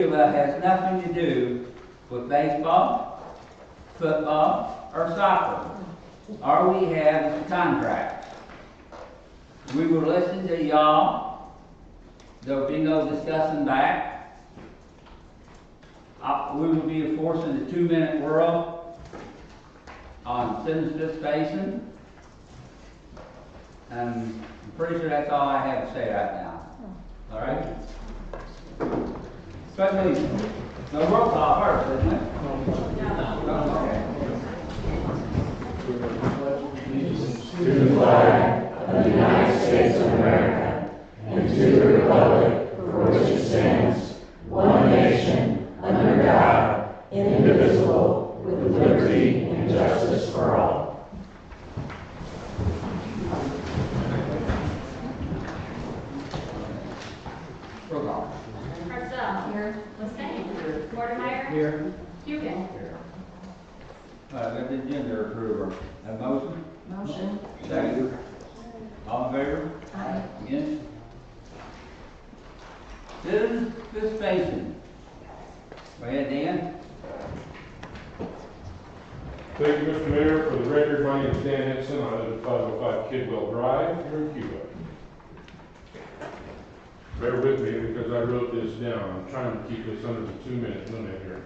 Has nothing to do with baseball, football, or soccer. All we have is a contract. We will listen to y'all. There'll be no discussing back. We will be enforcing the 2-minute rule on citizen participation. I'm pretty sure that's all I have to say right now. All right? No roll call first, isn't it? To the flag of the United States of America and to the republic for which it stands, one nation, under God, indivisible, with liberty and justice for all. Roll call. Purcell. Here. Mustange. Here. Mortimer. Here. Hugan. All right, let the agenda approval. Have a motion? Motion. Second. All in favor? Aye. Against? Citizen participation. Go ahead, Dan. Thank you, Mr. Mayor. For the record, my name is Dan Henson. I live at 505 Kidwell Drive here in Cuba. Bear with me because I wrote this down. I'm trying to keep this under the 2-minute limit here.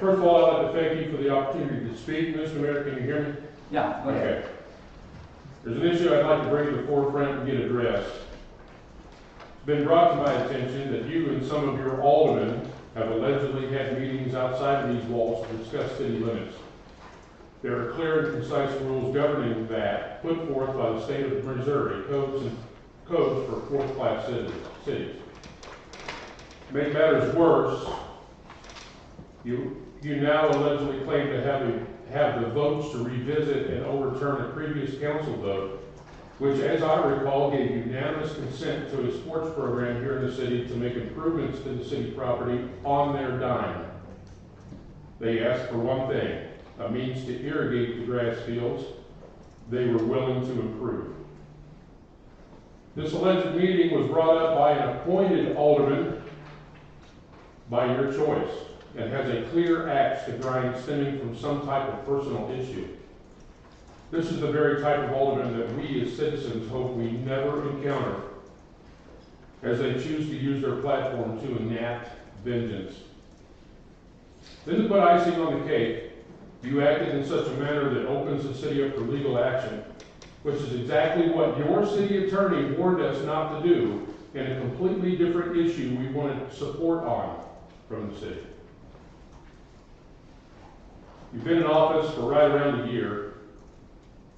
First of all, I'd like to thank you for the opportunity to speak. Mr. Mayor, can you hear me? Yeah, go ahead. Okay. There's an issue I'd like to bring to the forefront and get addressed. It's been brought to my attention that you and some of your aldermen have allegedly had meetings outside of these walls to discuss city limits. There are clear and concise rules governing that, put forth by the state of Missouri, codes for fourth-class cities. To make matters worse, you now allegedly claim to have the votes to revisit and overturn a previous council vote, which, as I recall, gave unanimous consent to a sports program here in the city to make improvements to the city property on their dime. They asked for one thing, a means to irrigate the grass fields they were willing to improve. This alleged meeting was brought up by an appointed alderman by your choice and has a clear axe to grind stemming from some type of personal issue. This is the very type of alderman that we as citizens hope we never encounter as they choose to use their platform to enact vengeance. Then to put icing on the cake, you acted in such a manner that opens the city up for legal action, which is exactly what your city attorney warned us not to do in a completely different issue we wanted support on from the city. You've been in office for right around a year.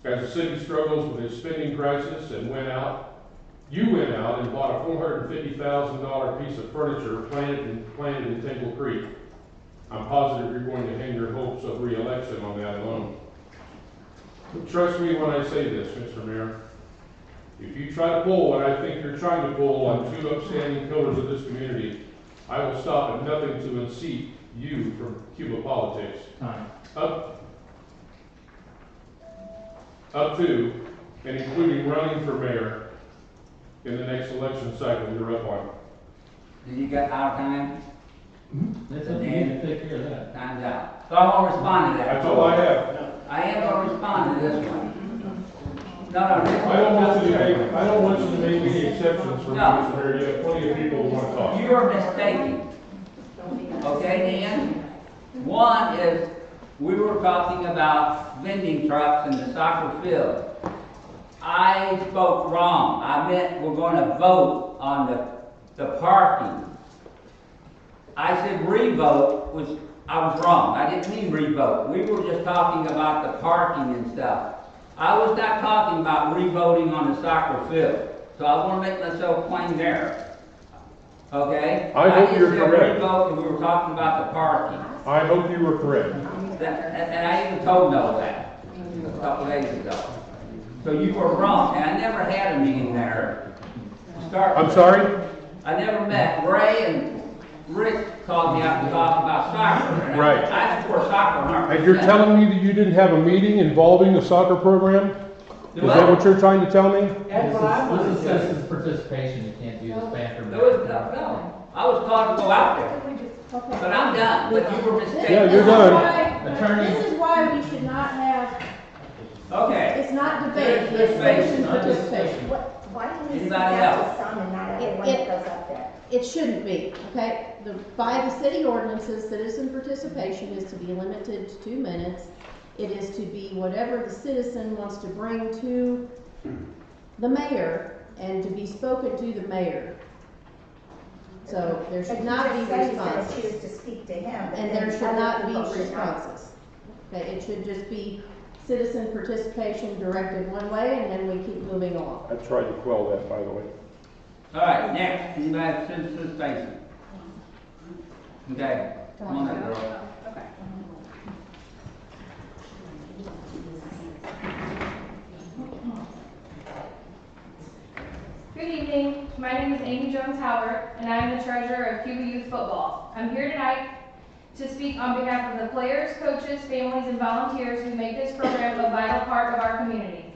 As the city struggles with its spending crisis and you went out and bought a $450,000 piece of furniture planted in Temple Creek. I'm positive you're going to hang your hopes of re-election on that alone. But trust me when I say this, Mr. Mayor. If you try to pull what I think you're trying to pull on two upstanding pillars of this community, I will stop at nothing to unseat you from Cuba politics. Up to and including running for mayor in the next election cycle you're up on. Did you get out of time? That's up to you to take care of that. Time's out. So I won't respond to that. That's all I have. I am going to respond to this one. No, I don't want you to make any exceptions for me, Mr. Mayor. You have plenty of people who want to talk. You are mistaken. Okay, Dan? One is, we were talking about vending trucks in the soccer field. I spoke wrong. I meant we're going to vote on the parking. I said revote, which I was wrong. I didn't mean revote. We were just talking about the parking and stuff. I was not talking about revoting on the soccer field. So I want to make myself plain there. Okay? I hope you're correct. Revote, and we were talking about the parking. I hope you were correct. And I even told Noel that a couple days ago. So you were wrong, and I never had a meeting there to start with. I'm sorry? I never met. Ray and Rick called me out to talk about soccer. And Right. I support soccer 100%. And you're telling me that you didn't have a meeting involving the soccer program? Is that what you're trying to tell me? That's what I want to say. This is participation, you can't do this banter. There was no. I was taught to go out there, Okay. but I'm done, but you were mistaken. Yeah, you're done. Attorney. This is why we should not have, Okay, it's not debate, There's it's space, citizen not participation. Why do you speak Anybody out else? to some and not everyone that goes up there? It shouldn't be, okay? By the city ordinances, citizen participation is to be limited to 2 minutes. It is to be whatever the citizen wants to bring to the mayor and to be spoken to the mayor. So there should not be But you just said responses. you choose to speak to him. but And then there should other not be people should not. responses. Okay, it should just be citizen participation directed one way, and then we keep moving along. I tried to quell that, by the way. all right, next, anybody have citizen statement? Okay, come on up, girl. Okay. Good evening. My name is Amy Jones Howard, and I am the treasurer of Cuba Youth Football. I'm here tonight to speak on behalf of the players, coaches, families, and volunteers who make this program a vital part of our community.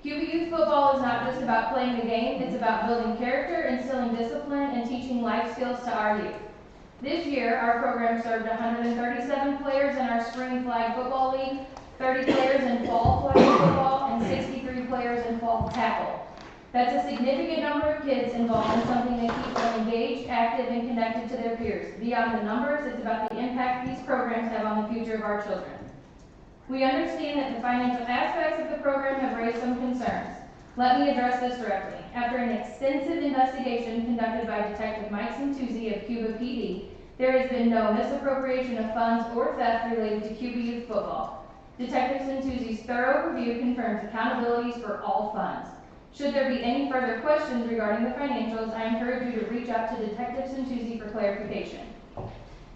Cuba Youth Football is not just about playing the game, it's about building character, instilling discipline, and teaching life skills to our youth. This year, our program served 137 players in our spring flag football league, 30 players in fall flag football, and 63 players in fall tackle. That's a significant number of kids involved in something that keeps them engaged, active, and connected to their peers. Beyond the numbers, it's about the impact these programs have on the future of our children. We understand that the financial aspects of the program have raised some concerns. Let me address this directly. After an extensive investigation conducted by Detective Mike Santucci of Cuba PD, there has been no misappropriation of funds or theft related to Cuba Youth Football. Detective Santucci's thorough review confirms accountabilities for all funds. Should there be any further questions regarding the financials, I encourage you to reach out to Detective Santucci for clarification.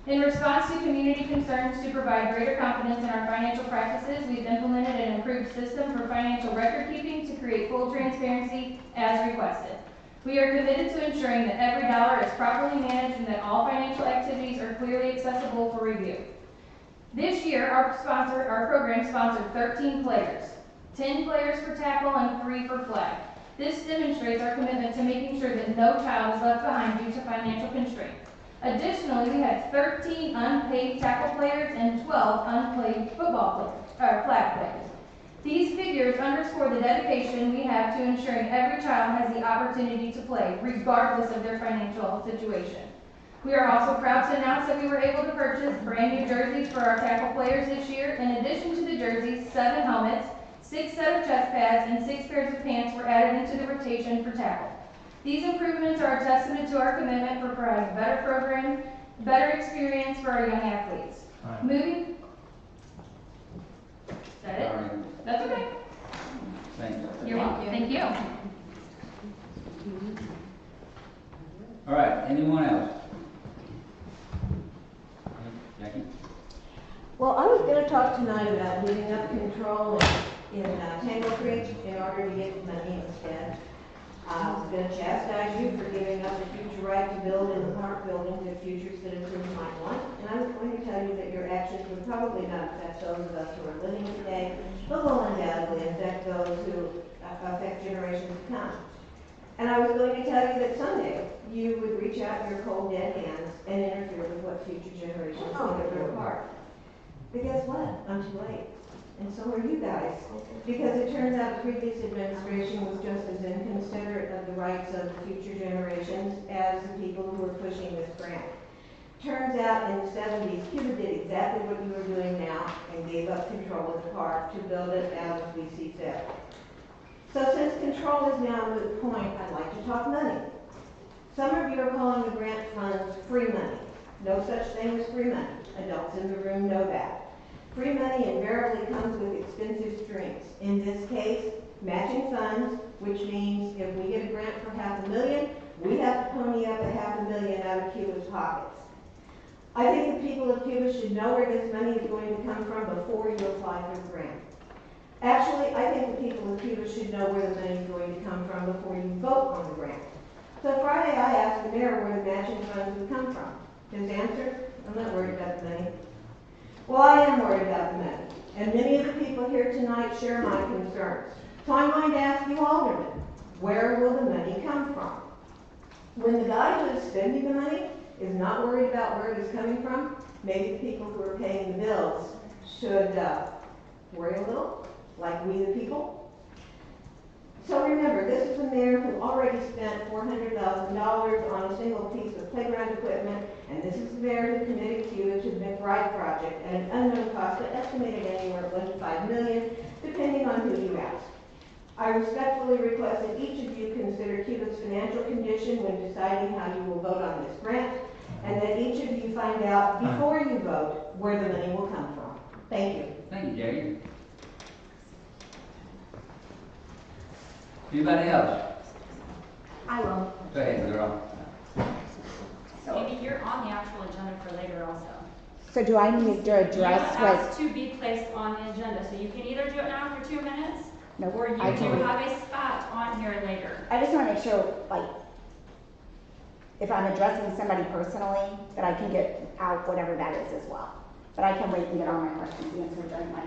In response to community concerns to provide greater confidence in our financial practices, we've implemented an improved system for financial record keeping to create full transparency as requested. We are committed to ensuring that every dollar is properly managed and that all financial activities are clearly accessible for review. This year, our program sponsored 13 players, 10 players for tackle and 3 for flag. This demonstrates our commitment to making sure that no child is left behind due to financial constraints. Additionally, we had 13 unpaid tackle players and 12 unpaid flag players. These figures underscore the dedication we have to ensuring every child has the opportunity to play, regardless of their financial situation. We are also proud to announce that we were able to purchase brand new jerseys for our tackle players this year. In addition to the jerseys, 7 helmets, 6 sets of chest pads, and 6 pairs of pants were added into the rotation for tackle. These improvements are a testament to our commitment for providing a better program, better experience for our young athletes. Right. Moving. Is that it? Sorry. That's okay. Thanks. You're welcome. Thank you. All right, anyone else? Jackie? Well, I was gonna talk tonight about giving up control in Tangle Creek in order to get money instead. I was gonna chastise you for giving up the future right to build in the park building that future citizens might want. And I was going to tell you that your actions would probably not affect those of us who are living today, but will undoubtedly affect those who affect generations to come. And I was going to tell you that someday you would reach out your cold dead hands and interfere with what future generations think of your park. But guess what? I'm too late. And so are you guys. Because it turns out the previous administration was just as inconsiderate of the rights of the future generations as the people who were pushing this grant. Turns out in the 70s, Cuba did exactly what you are doing now and gave up control of the park to build it as we see fit. So since control is now a moot point, I'd like to talk money. Some of you are calling the grant funds free money. No such thing as free money. Adults in the room know that. Free money invariably comes with expensive strings. In this case, matching funds, which means if we get a grant for $500,000, we have to pony up $500,000 out of Cuba's pockets. I think the people of Cuba should know where this money is going to come from before you apply for the grant. Actually, I think the people of Cuba should know where the money is going to come from before you vote on the grant. So Friday I asked the mayor where the matching funds would come from. His answer, I'm not worried about the money. Well, I am worried about the money, and many of the people here tonight share my concerns. So I'm going to ask you, Alderman, where will the money come from? When the guy who is spending the money is not worried about where it is coming from, maybe the people who are paying the bills should worry a little, like we the people. So remember, this is the mayor who already spent $400,000 on a single piece of playground equipment, and this is the mayor who committed Cuba to the McBride project at an unknown cost, but estimated anywhere from $1 to $5 million, depending on who you ask. I respectfully request that each of you consider Cuba's financial condition when deciding how you will vote on this grant, and that each of you find out before you vote where the money will come from. Thank you. Thank you, Jackie. Anybody else? I will. Go ahead, girl. Amy, you're on the actual agenda for later also. So do I need to address You what? asked to be placed on the agenda, so you can either do it now for 2 minutes, Nope, or you I do can. have a spot on here later. I just want to make sure, like, if I'm addressing somebody personally, that I can get out whatever that is as well. But I can wait and get all my questions answered during my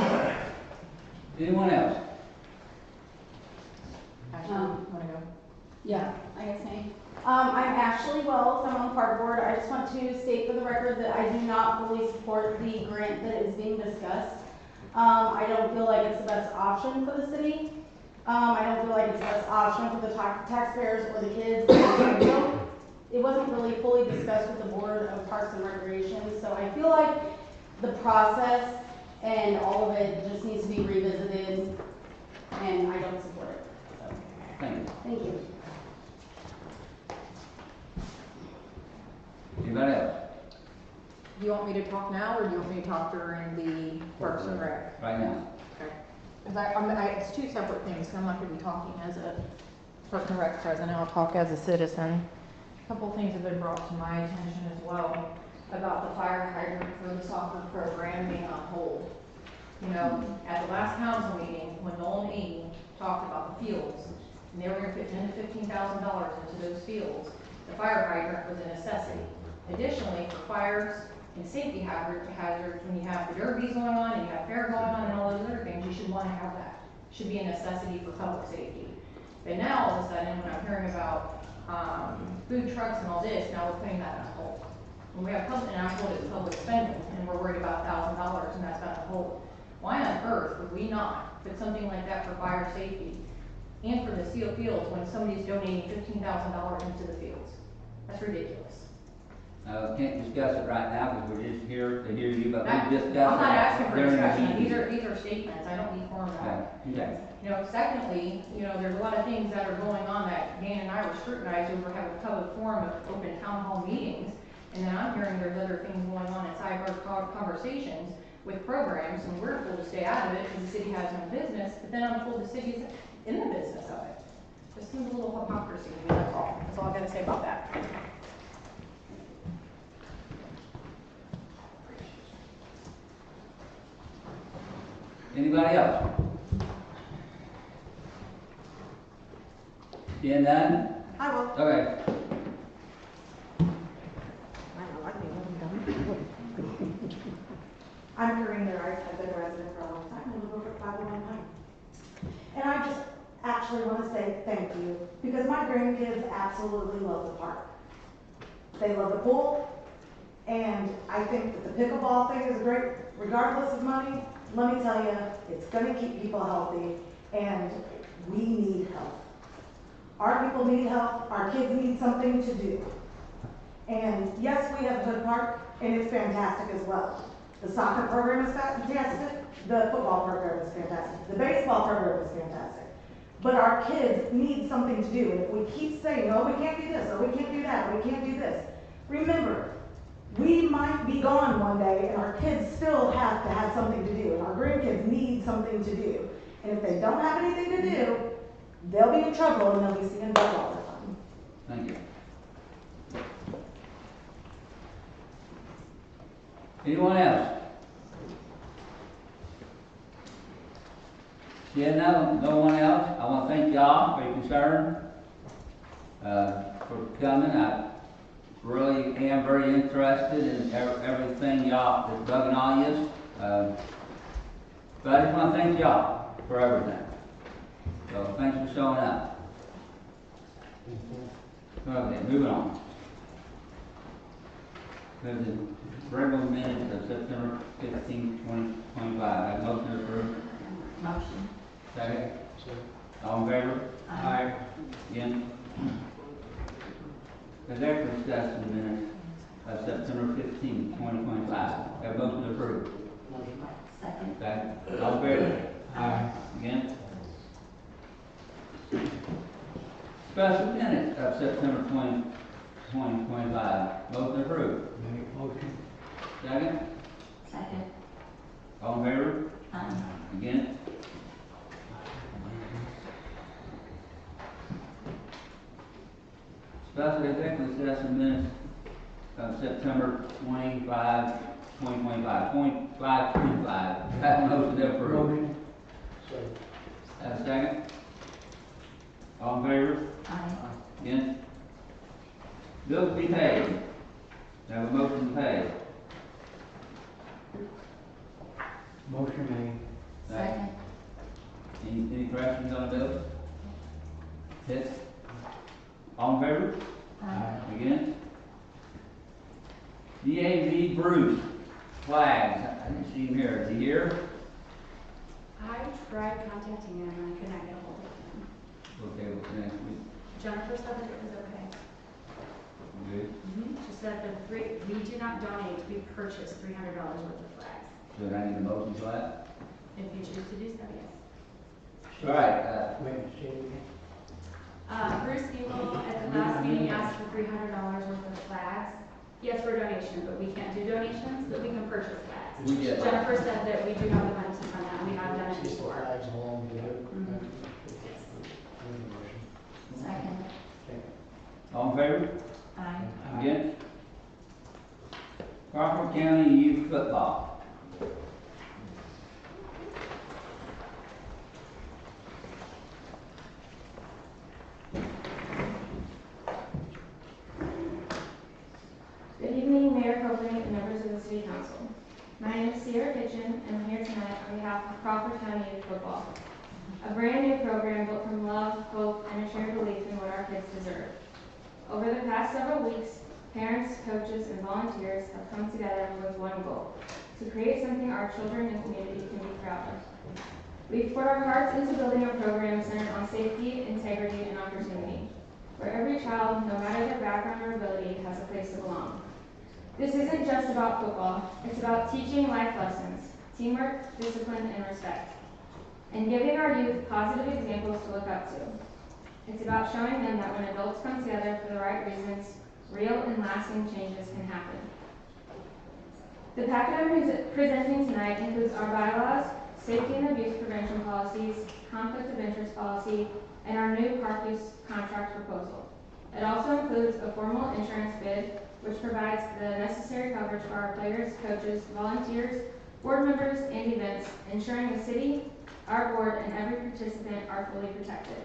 time. Anyone else? Yeah, I guess me. I'm Ashley Wells, I'm on the park board. I just want to state for the record that I do not fully support the grant that is being discussed. I don't feel like it's the best option for the city. I don't feel like it's the best option for the taxpayers or the kids. It wasn't really fully discussed with the Board of Parks and Recreation, so I feel like the process and all of it just needs to be revisited, and I don't support it. So, Thank you. thank you. Anybody else? Do you want me to talk now, or do you want me to talk during the Parks and Rec? Right now. Okay. Because it's two separate things, so I'm not going to be talking as a Parks and Rec president, I'll talk as a citizen. A couple things have been brought to my attention as well about the fire hydrant for the soccer program being on hold. You know, at the last council meeting, when Noel and Amy talked about the fields, and they were going to put $10,000 to $15,000 into those fields, the fire hydrant was a necessity. Additionally, for fires and safety hazards, when you have the derbies going on and you have fair going on and all those other things, you should want to have that. Should be a necessity for public safety. But now all of a sudden, when I'm hearing about food trucks and all this, now we're putting that on hold. When we have public, and I'm told it's public spending, and we're worried about $1,000 and that's on hold. Why on earth would we not put something like that for fire safety and for the seal fields when somebody's donating $15,000 into the fields? That's ridiculous. Can't discuss it right now because we're just here to hear you, but I'm we discussed it. not asking for during the discussion, meeting. these are statements, I don't need forms Okay, out. okay. You know, secondly, you know, there's a lot of things that are going on that Dan and I were scrutinized over, have a public forum of open town hall meetings, and then I'm hearing there's other things going on inside our conversations with programs, and we're told to stay out of it because the city has no business, but then I'm told the city's in the business of it. Just seems a little hypocrisy to me, that's all. That's all I gotta say about that. Anybody else? Seeing none? I will. Okay. I'm Karina Rice, I've been a resident for a long time, I live over at 501 Pine. And I just actually want to say thank you, because my grandkids absolutely love the park. They love the pool, and I think that the pickleball thing is great, regardless of money. Let me tell you, it's going to keep people healthy, and we need health. Our people need health, our kids need something to do. And yes, we have Hood Park, and it's fantastic as well. The soccer program is fantastic, the football program is fantastic, the baseball program is fantastic. But our kids need something to do, and if we keep saying, oh, we can't do this, or we can't do that, or we can't do this, remember, we might be gone one day, and our kids still have to have something to do, and our grandkids need something to do. And if they don't have anything to do, they'll be in trouble, and they'll be seeing bug all the time. Thank you. Anyone else? Yeah, no one else. I want to thank y'all for your concern, for coming. I really am very interested in everything y'all that's bugging on you. But I just want to thank y'all for everything. So thanks for showing up. Okay, moving on. There's the regular minutes of September 15, 2025. Have a motion to approve. Motion. Second. All in favor? Aye. Again? Has that discussed the minutes of September 15, 2025? Have a motion to approve. Second. Second. All in favor? Aye. Again? Special minutes of September 20, 2025. Motion approved. Motion. Second. Second. All in favor? Aye. Again? Special executive session minutes of September 25, 2025. 25. Have a motion to approve. Have a second? All in favor? Aye. Again? Bills to be paid. Have a motion to pay. Motion made. Second. Any questions on the bills? Hits? All in favor? Aye. Again? DAV Bruce, flags. I didn't see him here. Is he here? I tried contacting him and I could not get a hold of him. Okay, what's next week? Jennifer said that it was okay. Good. She said we do not donate, we purchase $300 worth of flags. So I need a motion for that? If you choose to do so, yes. All right, Bruce Engel at the last meeting asked for $300 worth of flags. Yes, for donation, but we can't do donations, but we can purchase flags. we get Jennifer said that we do have the money to fund that, we have done it before. Mhm. Second. all in favor? Aye. Again? Crawford County Youth Football. Good evening, Mayor Copeland and members of the City Council. My name is Sierra Kitchen, and I'm here tonight on behalf of Crawford County Youth Football, a brand new program built from love, hope, and a shared belief in what our kids deserve. Over the past several weeks, parents, coaches, and volunteers have come together with one goal: to create something our children and community can be proud of. We've put our hearts into building a program centered on safety, integrity, and opportunity, where every child, no matter their background or ability, has a place to belong. This isn't just about football, it's about teaching life lessons, teamwork, discipline, and respect, and giving our youth positive examples to look up to. It's about showing them that when adults come together for the right reasons, real and lasting changes can happen. The packet I'm presenting tonight includes our bylaws, safety and abuse prevention policies, conflict of interest policy, and our new park use contract proposal. It also includes a formal insurance bid, which provides the necessary coverage for our players, coaches, volunteers, board members, and events, ensuring the city, our board, and every participant are fully protected.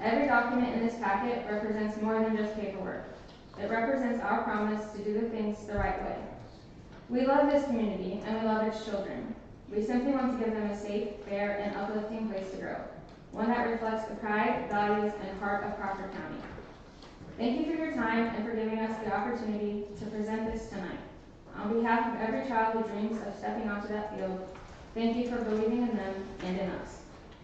Every document in this packet represents more than just paperwork. It represents our promise to do the things the right way. We love this community, and we love its children. We simply want to give them a safe, fair, and uplifting place to grow, one that reflects the pride, values, and heart of Crawford County. Thank you for your time and for giving us the opportunity to present this tonight. On behalf of every child who dreams of stepping onto that field, thank you for believing in them and in us.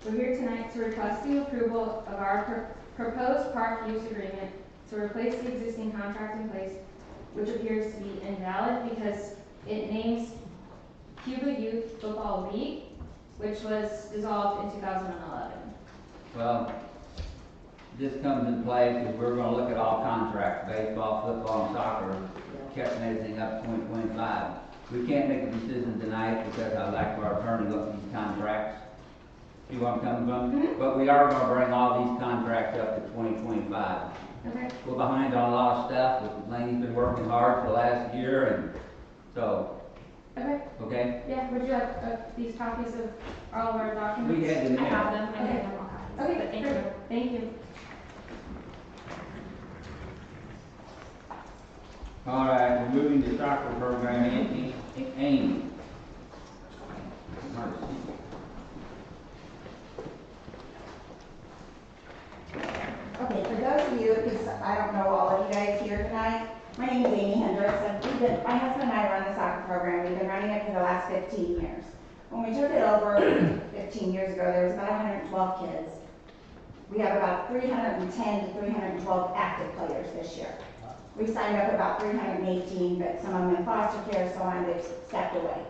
We're here tonight to request the approval of our proposed park use agreement to replace the existing contract in place, which appears to be invalid because it names Cuba Youth Football League, which was dissolved in 2011. Well, this comes in place because we're gonna look at all contracts, baseball, football, and soccer, catching everything up to 2025. We can't make a decision tonight because I'd like for our attorney to look at these contracts. See where I'm coming from? Mhm. But we are gonna bring all these contracts up to 2025. Okay. We're behind on a lot of stuff, but Lainey's been working hard for the last year, and so, Okay. okay? Yeah, would you like these copies of all of our documents? We had them I have there. them, I have them all copies. Okay, But thank you. perfect. Thank you. All right, we're moving to soccer program, Amy. Okay, for those of you who I don't know all of you guys here tonight. My name is Amy Hendricks, and my husband and I run the soccer program. We've been running it for the last 15 years. When we took it over 15 years ago, there was about 112 kids. We have about 310 to 312 active players this year. We've signed up about 318, but some of them in foster care, so on, they've stepped away.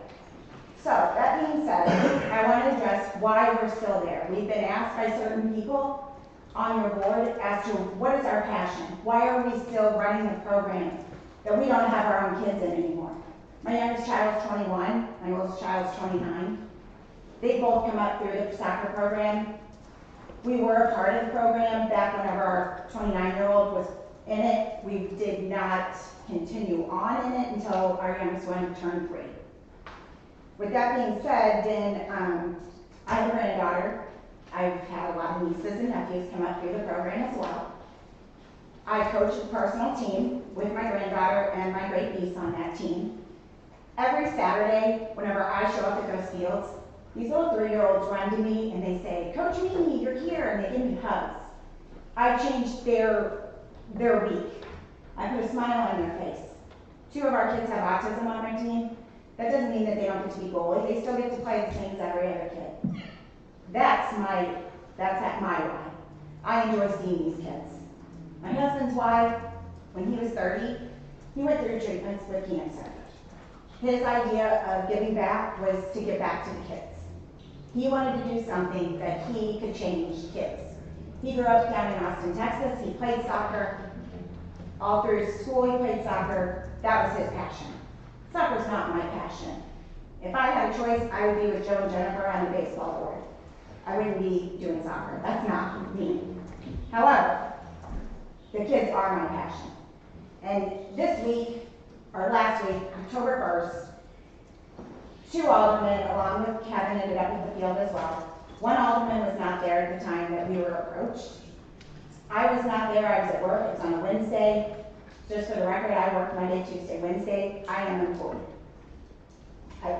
So, that being said, I want to address why we're still there. We've been asked by certain people on your board as to what is our passion? Why are we still running the program that we don't have our own kids in anymore? My youngest child is 21, my oldest child is 29. They both come up through the soccer program. We were a part of the program back whenever our 29-year-old was in it. We did not continue on in it until our youngest one turned 3. With that being said, then I have a granddaughter. I've had a lot of nieces and nephews come up through the program as well. I coach a personal team with my granddaughter and my great niece on that team. Every Saturday, whenever I show up at those fields, these little 3-year-olds run to me and they say, Coach Mimi, you're here, and they give me hugs. I changed their week. I put a smile on their face. 2 of our kids have autism on my team. That doesn't mean that they don't get to be goalie. They still get to play the same as every other kid. That's my why. I enjoy seeing these kids. My husband's why, when he was 30, he went through treatments with cancer. His idea of giving back was to give back to the kids. He wanted to do something that he could change kids. He grew up down in Austin, Texas. He played soccer. All through school, he played soccer. That was his passion. Soccer's not my passion. If I had a choice, I would be with Joe and Jennifer on the baseball board. I wouldn't be doing soccer. That's not me. However, the kids are my passion. And this week, or last week, October 1st, 2 aldermen, along with Kevin, ended up at the field as well. 1 alderman was not there at the time that we were approached. I was not there. I was at work. It was on a Wednesday. Just for the record, I work Monday, Tuesday, Wednesday. I am employed.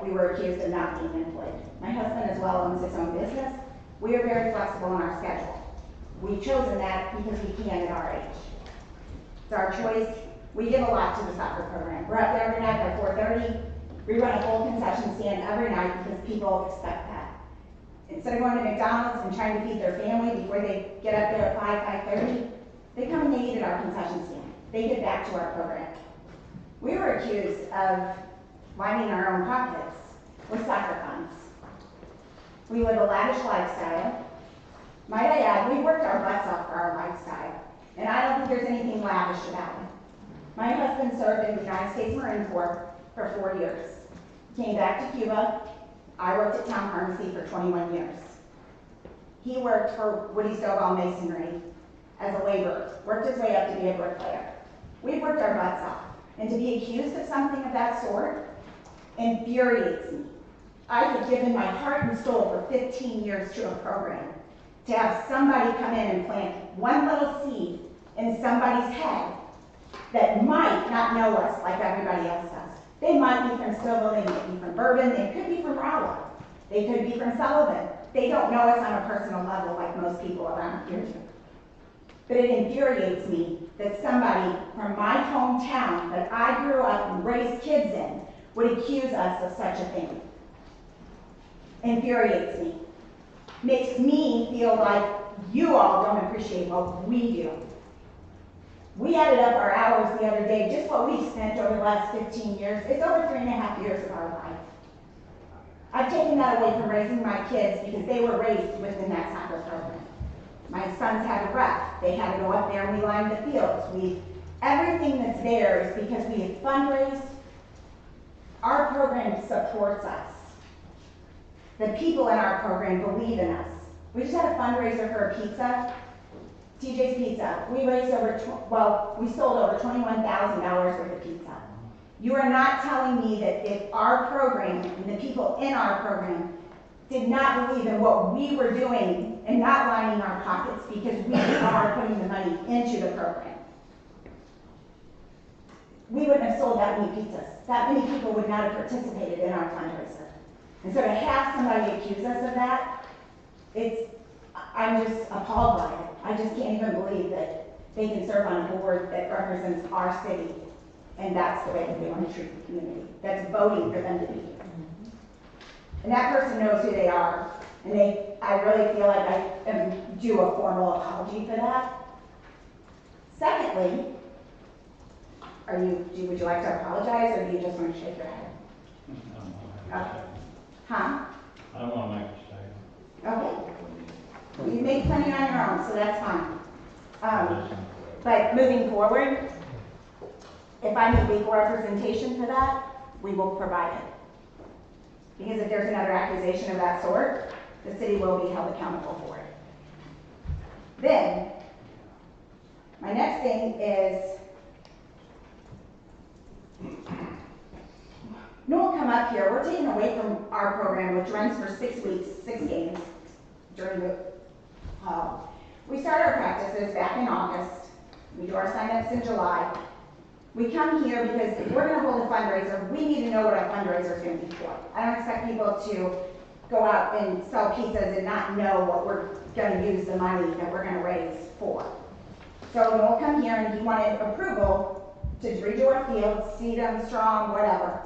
We were accused of not being employed. My husband as well owns his own business. We are very flexible in our schedule. We've chosen that because we can at our age. It's our choice. We give a lot to the soccer program. We're up there every night by 4:30. We run a full concession stand every night because people expect that. Instead of going to McDonald's and trying to feed their family before they get up there at 5:30, they come and they eat at our concession stand. They get back to our program. We were accused of lining our own pockets with soccer funds. We live a lavish lifestyle. Might I add, we worked our butts off for our lifestyle, and I don't think there's anything lavish about it. My husband served in the United States Marine Corps for 4 years. Came back to Cuba. I worked at Town Pharmacy for 21 years. He worked for Woody Stovall Masonry as a laborer, worked his way up to be a bricklayer. We worked our butts off, and to be accused of something of that sort infuriates me. I have given my heart and soul for 15 years to a program. To have somebody come in and plant one little seed in somebody's head that might not know us like everybody else does. They might be from Stouffville, they might be from Bourbon, they could be from Rolla, they could be from Sullivan. They don't know us on a personal level like most people around here do. But it infuriates me that somebody from my hometown that I grew up and raised kids in would accuse us of such a thing. Infuriates me. Makes me feel like you all don't appreciate what we do. We added up our hours the other day, just what we've spent over the last 15 years. It's over 3.5 years of our life. I've taken that away from raising my kids because they were raised within that soccer program. My sons had a ref. They had to go up there and we lined the fields. Everything that's there is because we have fundraised. Our program supports us. The people in our program believe in us. We just had a fundraiser for a pizza, TJ's Pizza. We raised we sold over $21,000 worth of pizza. You are not telling me that if our program and the people in our program did not believe in what we were doing and not lining our pockets because we are putting the money into the program, we wouldn't have sold that many pizzas. That many people would not have participated in our fundraiser. And so to have somebody accuse us of that, I'm just appalled by it. I just can't even believe that they can serve on a board that represents our city. And that's the way that we want to treat the community. That's voting for them to be here. And that person knows who they are. And I really feel like I am due a formal apology for that. Secondly, would you like to apologize, or do you just want to shake your head? Okay. Huh? I don't want to make a statement. Okay. You made plenty on your own, so that's fine. But moving forward, if I need legal representation for that, we will provide it. Because if there's another accusation of that sort, the city will be held accountable for it. Then, my next thing is, Noel come up here, we're taking away from our program, which runs for 6 weeks, 6 games during the, we start our practices back in August. We do our sign-ups in July. We come here because if we're gonna hold a fundraiser, we need to know what our fundraiser is gonna be for. I don't expect people to go out and sell pizzas and not know what we're gonna use the money that we're gonna raise for. So Noel come here and he wanted approval to redo our fields, seed them strong, whatever.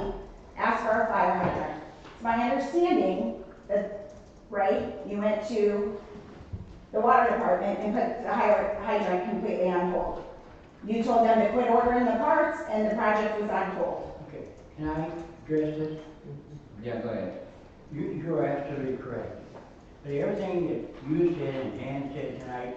Ask for a fire hydrant. It's my understanding that, right, you went to the water department and put the hydrant completely on hold. You told them to quit ordering the parts and the project was on hold. Okay, can I address this? Yeah, go ahead. You're absolutely correct. But everything that you said and Ann said tonight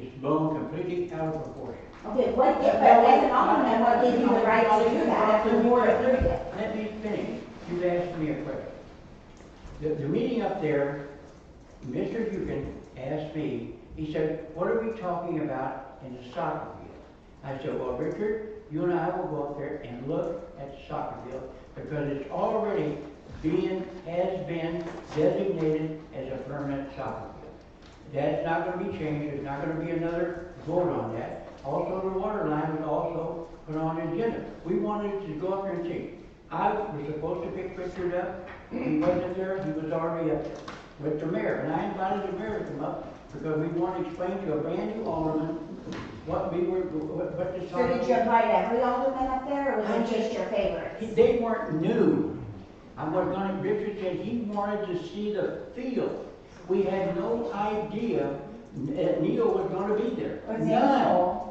is blown completely out of proportion. Okay, what, but as an alderman, what gave you the right to do that if the board approved it? Let me finish. You've asked me a question. The meeting up there, Mr. Dugan asked me, he said, what are we talking about in the soccer field? I said, well, Richard, you and I will go up there and look at the soccer field because it's already has been designated as a permanent soccer field. That's not going to be changed. There's not going to be another vote on that. Also, the water line was also put on the agenda. We wanted to go up there and see. I was supposed to pick Richard up. He wasn't there. He was already up there with the mayor. And I invited the mayor to come up because we want to explain to a brand new alderman what we were, what the So did you invite every alderman up there, or was it just your favorites? They weren't new. I was going to, Richard said he wanted to see the field. We had no idea that Neil was going to be there. Was it None. Noel?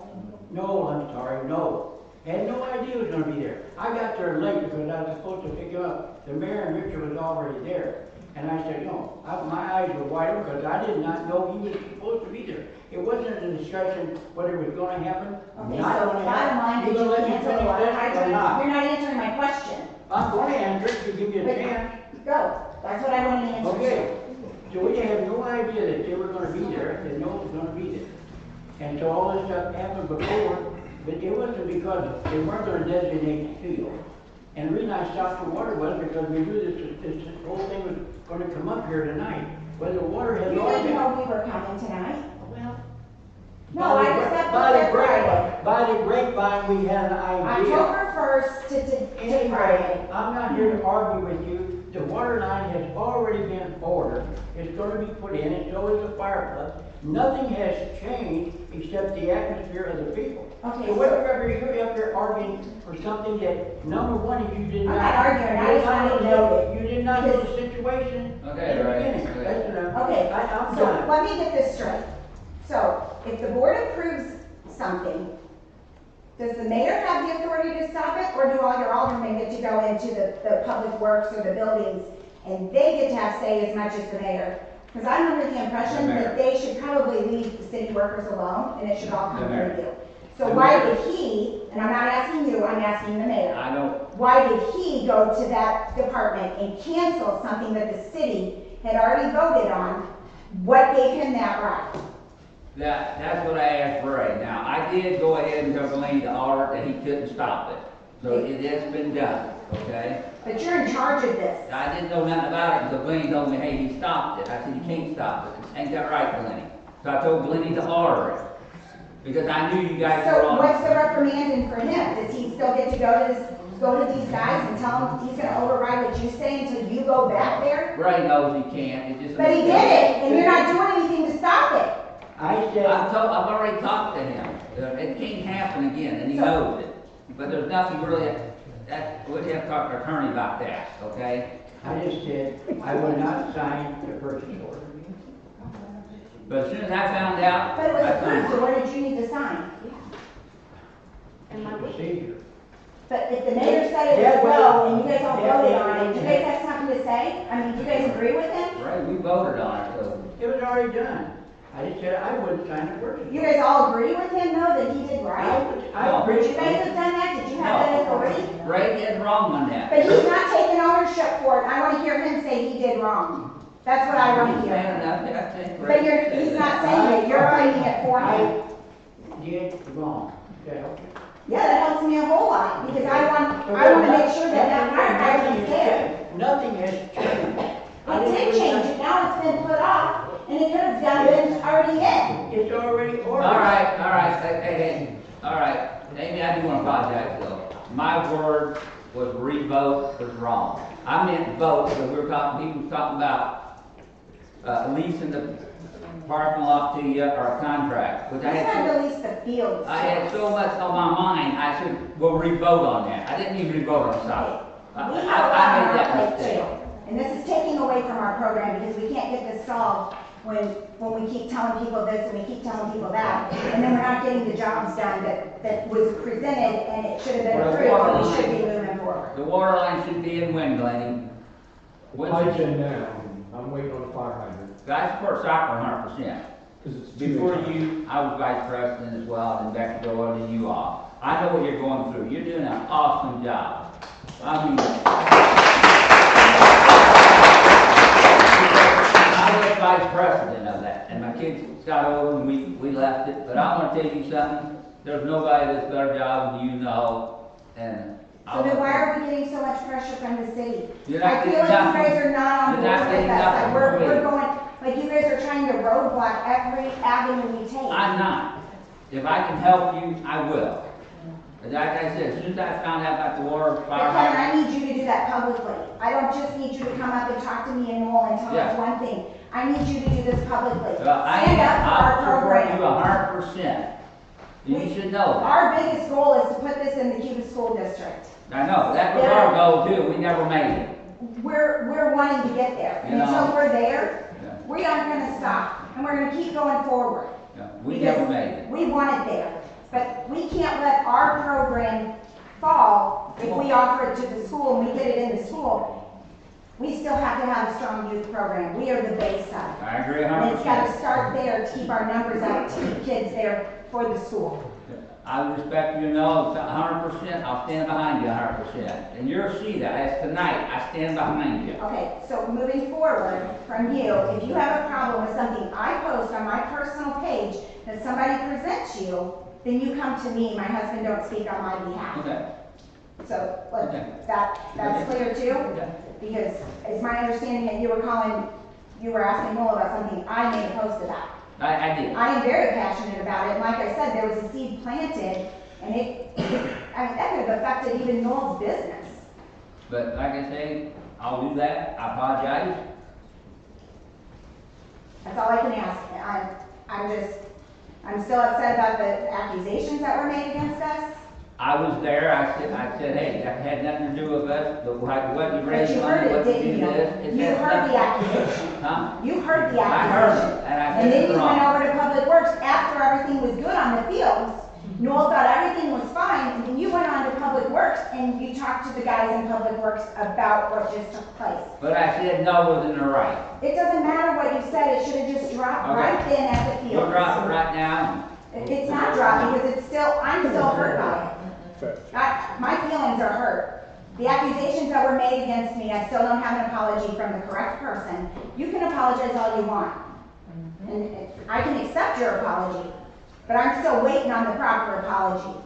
No, I'm sorry, no. Had no idea he was going to be there. I got there late because I was supposed to pick him up. The mayor and Richard was already there. And I said, no, my eyes were wide open because I did not know he was supposed to be there. It wasn't a discussion whether it was going to happen. Okay, not so going to bottom happen. line, did You you gonna let me cancel the finish water this or hydrant? not? You're not answering my question. I'm going to answer it to give you a But- chance. Go, that's what I wanted to answer. Okay, so we had no idea that they were gonna be there, that no one was gonna be there. And so all this stuff happened before, but it wasn't because they weren't gonna designate the field. And the reason I stopped the water was because we knew this whole thing was gonna come up here tonight. Whether water has You already didn't been. know we were coming tonight. Well. No, I just got there Friday. By the grapevine, we had an idea. October 1st to Anyway, Friday. I'm not here to argue with you. The water line has already been ordered. It's going to be put in, and so is the fire plug. Nothing has changed except the atmosphere of the people. Okay, So whether you're up here arguing for something that, number one, is you did I'm not. not arguing, I just wanted to know that. You did not know the situation Okay, at the right, beginning. okay. That's enough. Okay, I'm so done. let me get this straight. So, if the board approves something, does the mayor have the authority to stop it, or do all your aldermen get to go into the public works or the buildings and they get to have say as much as the mayor? Because I'm under the impression The mayor. that they should probably leave the city workers alone and it should all come The through mayor. you. So The why mayor. did he, and I'm not asking you, I'm asking the mayor. I don't, Why did he go to that department and cancel something that the city had already voted on? What gave him that right? that's what I asked Ray. Now, I did go ahead and tell Delaney the order that he couldn't stop it. So it has been done, okay? But you're in charge of this. I didn't know nothing about it until Delaney told me, hey, he stopped it. I said, you can't stop it. Ain't that right, Delaney? So I told Delaney to order it. Because I knew you guys were So on. what's the reprimanding for him? Does he still get to go to these guys and tell them he's gonna override what you say until you go back there? Ray knows he can't. It's just. But he did it, and you're not doing anything to stop it. I said. I've already talked to him. It can't happen again, and he knows it. But there's nothing really, that, we'd have to talk to our attorney about that, okay? I just said, I will not sign the purchase order. But as soon as I found out, But it was I approved, signed so it. what did you need to sign? It's a procedure. But if the mayor said it was go, and you guys all voted on it, do you guys have something to say? I mean, do you guys agree with him? Right, we voted on it, so. It was already done. I just said I wouldn't sign the purchase order. You guys all agree with him, though, that he did right? I agree. Would you guys have done that? Did you have that authority? Ray is wrong on that. But he's not taking ownership for it. I want to hear him say he did wrong. That's what I want to Fair hear. enough, I think Ray But said he's that. not saying it. You're fighting it for him. I did wrong. Does that help you? Yeah, that helps me a whole lot, because I want to make sure that that fire hydrant is there. Nothing has changed. It did change it. Now it's been put off, and it could have been already in. It's already ordered. All right, hey, all right. Amy, I do want to apologize though. My word was revote was wrong. I meant vote, because we were talking, he was talking about leasing the parking lot to you or a contract, which I Let's had. not release the fields. I had so much on my mind, I said, we'll re-vote on that. I didn't even re-vote on something. We have a I lot made on that our plate mistake. too. And this is taking away from our program, because we can't get this solved when we keep telling people this and we keep telling people that. And then we're not getting the jobs done that was presented and it should have been Well, approved, and we water should line. be moving forward. The water line should be in wind, Glenny. Pipe's in now, I'm waiting on the fire hydrant, I support soccer 100%. because it's. Before you, I was vice president as well, and back to go on to you all. I know what you're going through. You're doing an awesome job. I mean, I was vice president of that, and my kids got older and we left it. But I want to tell you something. There's nobody that's better job than you know, and. So then why are we getting so much pressure from the city? You're I not feel getting like you nothing. guys are not on You're board not with getting us. nothing Like from me. we're going, like you guys are trying to roadblock every avenue we take. I'm not. If I can help you, I will. But like I said, as soon as I found out about the water But fire Kevin, hydrant, I need you to do that publicly. I don't just need you to come up and talk to me and Noel and tell Yeah. us one thing. I need you to do this publicly. I Stand up for our support you program. 100%. You should know that. Our biggest goal is to put this in the Cuba School District. I know, that was our goal too, we never made it. We're wanting to get there. And You know. until we're there, Yeah. we aren't gonna stop. And we're gonna keep going forward. Yeah, we Because never made it. We want it there. But we can't let our program fall if we offer it to the school and we get it in the school. We still have to have a strong youth program. We are the base of it. I agree And it's gotta 100%. start there to keep our numbers up, to keep kids there for the school. I respect you, know, 100%, I'll stand behind you 100%. And you'll see that, as tonight, I stand behind you. Okay, so moving forward from you, if you have a problem with something I post on my personal page that somebody presents you, then you come to me. My husband don't speak on my behalf. Okay, So, look, Okay. that's clear too? okay. Because it's my understanding that you were asking Noel about something I made a post about. I did. I am very passionate about it, and like I said, there was a seed planted, and I mean, that could have affected even Noel's business. But like I say, I'll do that, I apologize. That's all I can ask. I'm still upset about the accusations that were made against us. I was there, I said, hey, that had nothing to do with us, but what you But raised you money, heard it, what you didn't do you? this. You heard the accusation. Huh? You heard the I heard accusation. it, and I And said then it's you went wrong. over to Public Works after everything was good on the fields. Noel thought everything was fine, and then you went on to Public Works and you talked to the guys in Public Works about what just took place. But I said no wasn't the right. It doesn't matter what you said, it should have just dropped Okay. right then at the field. We'll drop it right now. It's not dropping because I'm still hurt by it. My feelings are hurt. The accusations that were made against me, I still don't have an apology from the correct person. You can apologize all you want. And I can accept your apology, but I'm still waiting on the proper apology.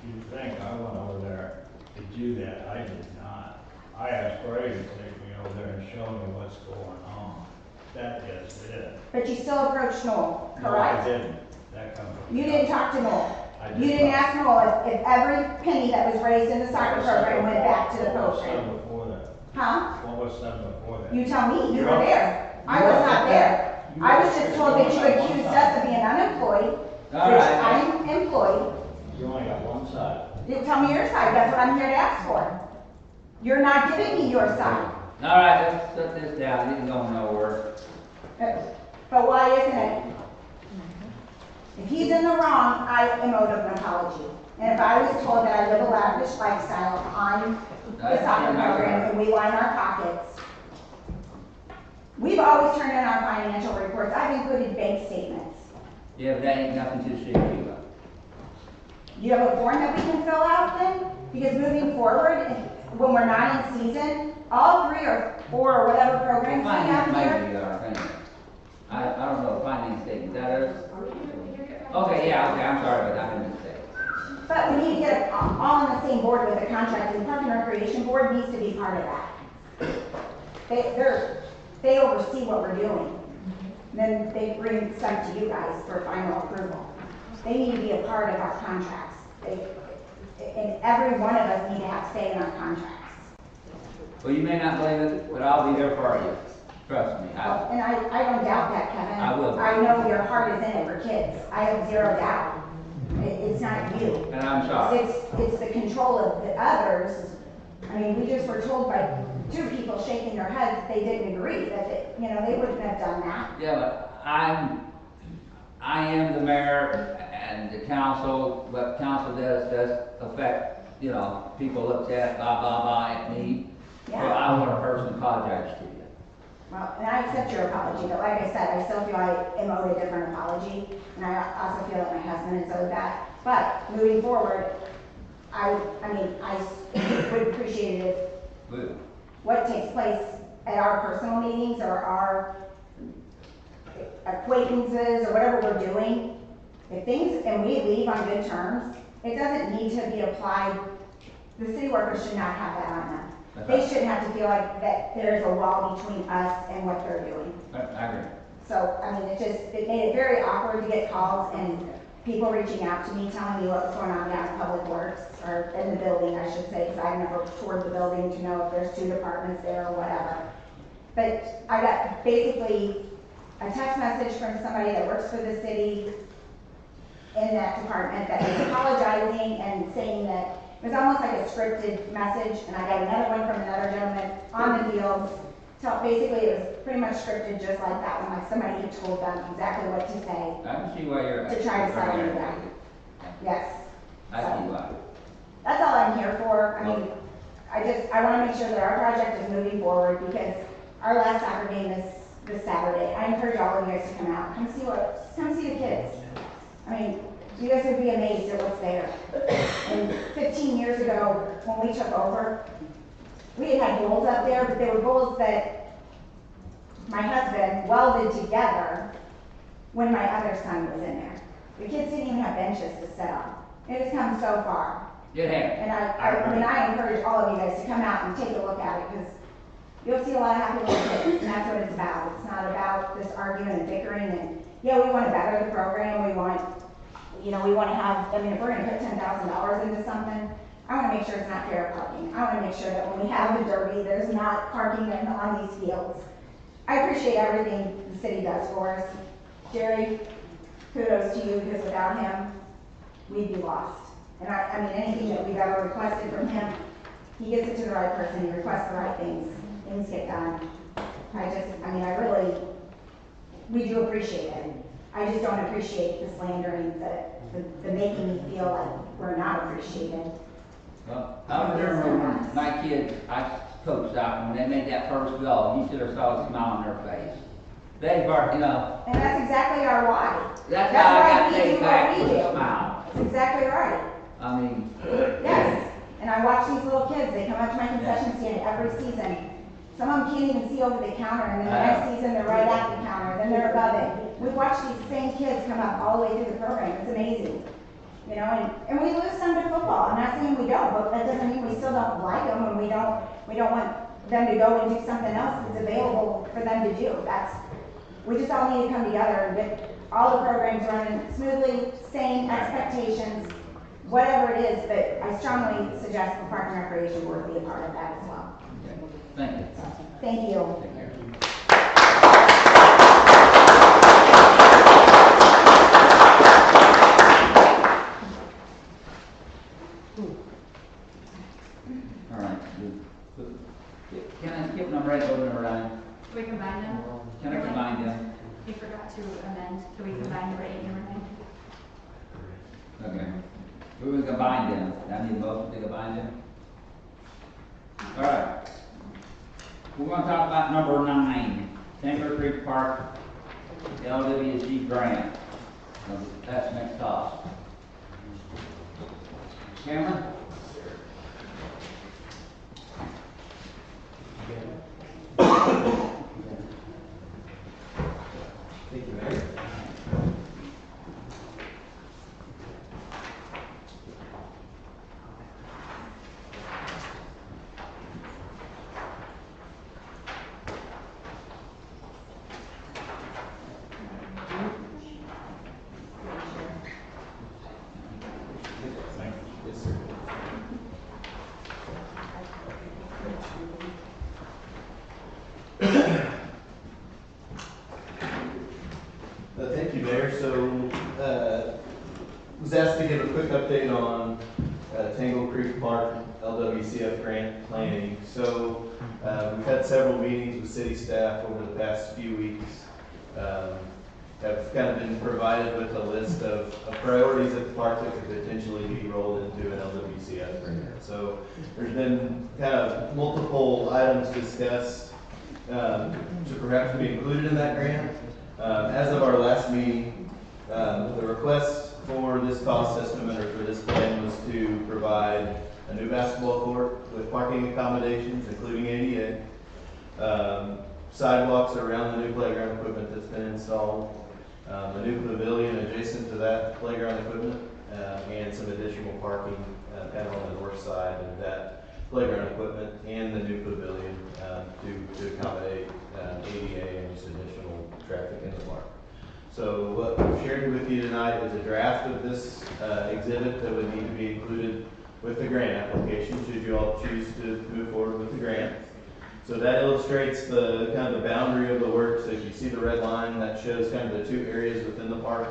You think I went over there to do that? I did not. I asked Ray to take me over there and show me what's going on. That is it. But you still approached Noel, No, I correct? didn't. That comes from. You didn't talk to Noel. I You didn't ask Noel if every penny that was raised in the soccer program went back to the What was said program. before that? Huh? What was said before that? You tell me, you were there. I was not there. I was just told that you accused us of being unemployed, All which right. I'm employed. You only got one side. You tell me your side, that's what I'm here to ask for. You're not giving me your side. All right, let's shut this down, it ain't going nowhere. But why isn't it? If he's in the wrong, I am owed an apology. And if I was told that I live a lavish lifestyle on the soccer program and we line our pockets, we've always turned in our financial reports. I've included bank statements. Yeah, but that ain't nothing to see about. You have a form that we can fill out then? Because moving forward, when we're not in season, all 3 or 4 or whatever programs we have Finance here. maybe, I don't know, finance statement, that is? Okay, yeah, okay, I'm sorry, but I didn't say. But we need to get it all on the same board with the contract, and the Park and Recreation Board needs to be part of that. They oversee what we're doing. Then they bring stuff to you guys for final approval. They need to be a part of our contracts. And every one of us need to have say in our contracts. Well, you may not believe it, but I'll be there for you, trust me. And I don't doubt that, Kevin. I will. I know your heart is in it for kids. I have 0 doubt. It's not you. And I'm sorry. It's the control of the others. I mean, we just were told by 2 people shaking their heads that they didn't agree, that they wouldn't have done that. Yeah, but I am the mayor and the council, what council does affect, people look at blah, blah, blah at me. So Yeah. I want to personally apologize to you. Well, and I accept your apology, but like I said, I still feel I am owed a different apology, and I also feel that my husband is owed that. But moving forward, I would appreciate it if Good. what takes place at our personal meetings or our acquaintances or whatever we're doing, if things, and we leave on good terms, it doesn't need to be applied. The city workers should not have that on them. They shouldn't have to feel like that there's a wall between us and what they're doing. I agree. So, I mean, it made it very awkward to get calls and people reaching out to me, telling me what was going on down at Public Works, or in the building, I should say, because I've never toured the building to know if there's 2 departments there or whatever. But I got basically a text message from somebody that works for the city in that department that was apologizing and saying that it was almost like a scripted message, and I got another one from another gentleman on the field. So basically, it was pretty much scripted just like that one, like somebody had told them exactly what to say I can see why you're. to try to sell you that. Yes. I see why. That's all I'm here for. I mean, I want to make sure that our project is moving forward because our last soccer game is this Saturday. I encourage all of you guys to come out, come see the kids. I mean, you guys would be amazed at what's there. And 15 years ago, when we took over, we had goals up there, but they were goals that my husband welded together when my other son was in there. The kids didn't even have benches to sit on. It has come so far. It has. And I encourage all of you guys to come out and take a look at it because you'll see a lot of happy little kids, and that's what it's about. It's not about this arguing and bickering and, yeah, we want to better the program, we want to have, if we're going to put $10,000 into something, I want to make sure it's not fair parking. I want to make sure that when we have the derby, there's not parking on these fields. I appreciate everything the city does for us. Jerry, kudos to you, because without him, we'd be lost. And I mean, anything that we've ever requested from him, he gives it to the right person, he requests the right things get done. We do appreciate it. I just don't appreciate the slandering, the making me feel like we're not appreciated. Well, I remember when my kids, I coached soccer, when they made that first goal, you should have saw a smile on their face. They were, And that's exactly our why. that's how I got why we paid do back what with we a do. smile. That's exactly right. I mean, Yes. And I watch these little kids, they come up to my concession stand every season. Some of them can't even see over the counter, and then the next season they're right at the counter, then they're above it. We watch these same kids come up all the way through the program. It's amazing. And we lose some to football. I'm not saying we don't, but that doesn't mean we still don't like them and we don't want them to go and do something else that's available for them to do. We just all need to come together and get all the programs running smoothly, same expectations, whatever it is, but I strongly suggest the Park and Recreation Board be a part of that as well. thank you. Thank you. Take care. All right. Can I skip number 8, go to number 9? Can we combine them? Can I combine them? We forgot to amend. Can we combine number 8 and number 9? Okay. We will combine them. I need a motion to combine them. All right. We're going to talk about number 9, Tangle Creek Park, the LWC grant. That's next cost. Cameron? Thank you, Mayor. Yes, sir. Thank you, Mayor. So, was asked to give a quick update on Tangle Creek Park LWCF grant planning. So, we've had several meetings with city staff over the past few weeks. Have kind of been provided with a list of priorities at the park that could potentially be rolled into an LWCF grant. So, there's been kind of multiple items discussed to perhaps be included in that grant. As of our last meeting, the request for this cost estimate or for this plan was to provide a new basketball court with parking accommodations, including ADA, sidewalks around the new playground equipment that's been installed, a new pavilion adjacent to that playground equipment, and some additional parking kind of on the north side of that playground equipment and the new pavilion to accommodate ADA and just additional traffic in the park. So what we've shared with you tonight is a draft of this exhibit that would need to be included with the grant application should you all choose to move forward with the grant. So that illustrates the kind of the boundary of the work. So if you see the red line, that shows kind of the 2 areas within the park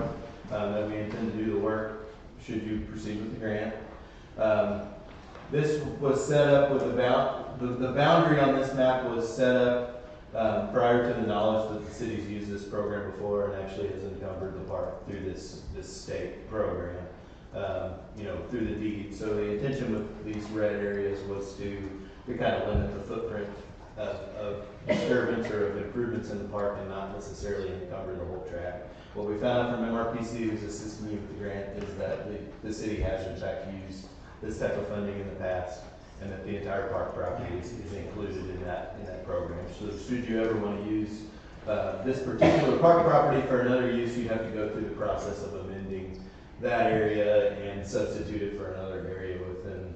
that we intend to do the work should you proceed with the grant. This was set up with the boundary on this map was set up prior to the knowledge that the city's used this program before and actually has encumbered the park through this state program, through the deed. So the intention with these red areas was to kind of limit the footprint of disturbance or of improvements in the park and not necessarily encumber the whole track. What we found out from MRPC, who's assisting me with the grant, is that the city has in fact used this type of funding in the past, and that the entire park property is included in that program. So should you ever want to use this particular park property for another use, you have to go through the process of amending that area and substitute it for another area within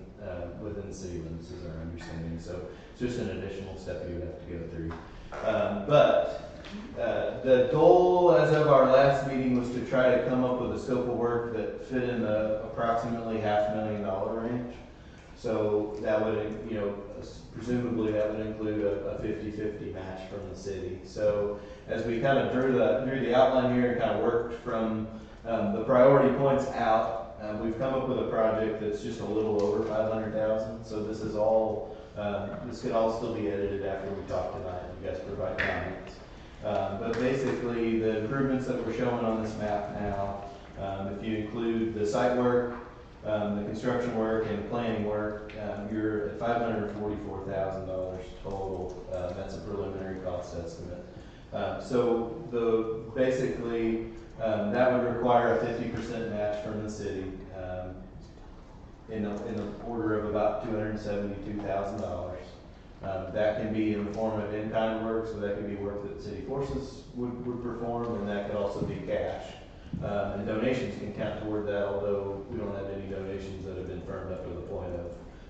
the city limits, is our understanding. So it's just an additional step you would have to go through. The goal as of our last meeting was to try to come up with a scope of work that fit in the approximately $500,000 range. So that would, presumably that would include a 50-50 match from the city. So as we kind of drew the outline here and kind of worked from the priority points out, we've come up with a project that's just a little over $500,000. So this is all, this could all still be edited after we talk tonight. You guys provide comments. But basically, the improvements that we're showing on this map now, if you include the site work, the construction work, and the planning work, you're at $544,000 total. That's a preliminary cost estimate. So basically, that would require a 50% match from the city in the order of about $272,000. That can be in the form of in-kind work, so that could be work that city forces would perform, and that could also be cash. And donations can count toward that, although we don't have any donations that have been firmed up to the point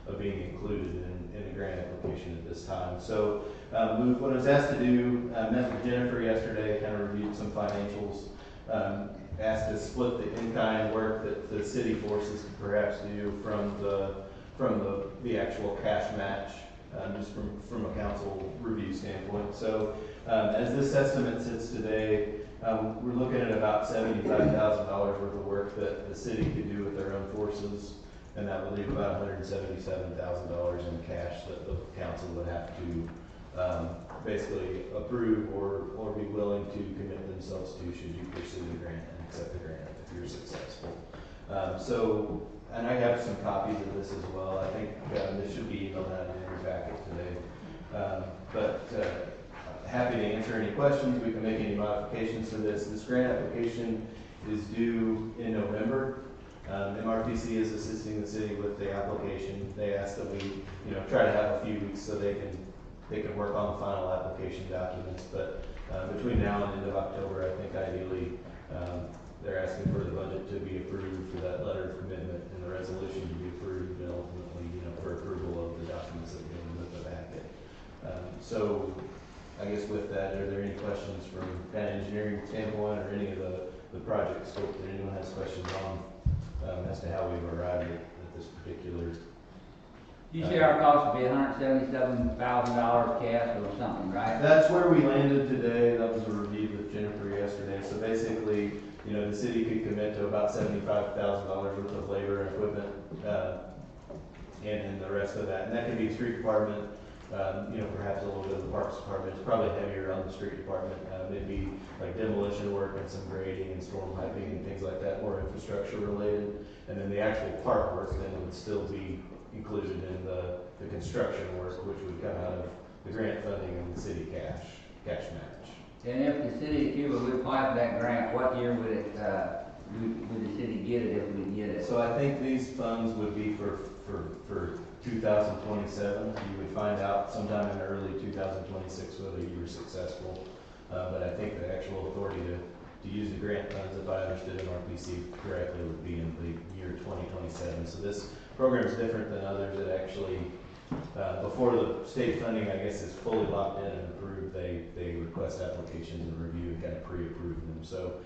of being included in the grant application at this time. So what I was asked to do, I met with Jennifer yesterday, kind of reviewed some financials, asked to split the in-kind work that the city forces could perhaps do from the actual cash match. Just from a council review standpoint. So as this estimate sits today, we're looking at about $75,000 worth of work that the city could do with their own forces and that would leave about $177,000 in cash that the council would have to basically approve or be willing to commit themselves to should you pursue the grant and accept the grant if you're successful. And I have some copies of this as well. I think this should be emailed out in your packet today. Happy to answer any questions. We can make any modifications to this. This grant application is due in November. MRPC is assisting the city with the application. They asked that we, try to have a few weeks so they can work on the final application documents. But between now and end of October, I think ideally they're asking for the budget to be approved, for that letter of commitment and the resolution to be approved, and ultimately, for approval of the documents that go with the packet. So I guess with that, are there any questions from kind of engineering standpoint or any of the project scope that anyone has questions on as to how we've arrived at this particular? You say our cost would be $177,000 cash or something, right? That's where we landed today. That was a review with Jennifer yesterday. So basically, the city could commit to about $75,000 worth of labor and equipment, and then the rest of that. And that could be street department, perhaps a little bit of the parks department. It's probably heavier on the street department. Maybe like demolition work and some grading and storm piping and things like that, more infrastructure related. And then the actual park work then would still be included in the construction work, which would come out of the grant funding and the city cash match. And if the city of Cuba would apply for that grant, what year would it, would the city get it if we get it? So I think these funds would be for 2027. You would find out sometime in early 2026 whether you were successful. But I think the actual authority to use the grant funds, if I understood MRPC correctly, would be in the year 2027. So this program is different than others that actually, before the state funding, I guess, is fully locked in and approved, they request applications and review and kind of pre-approve them. So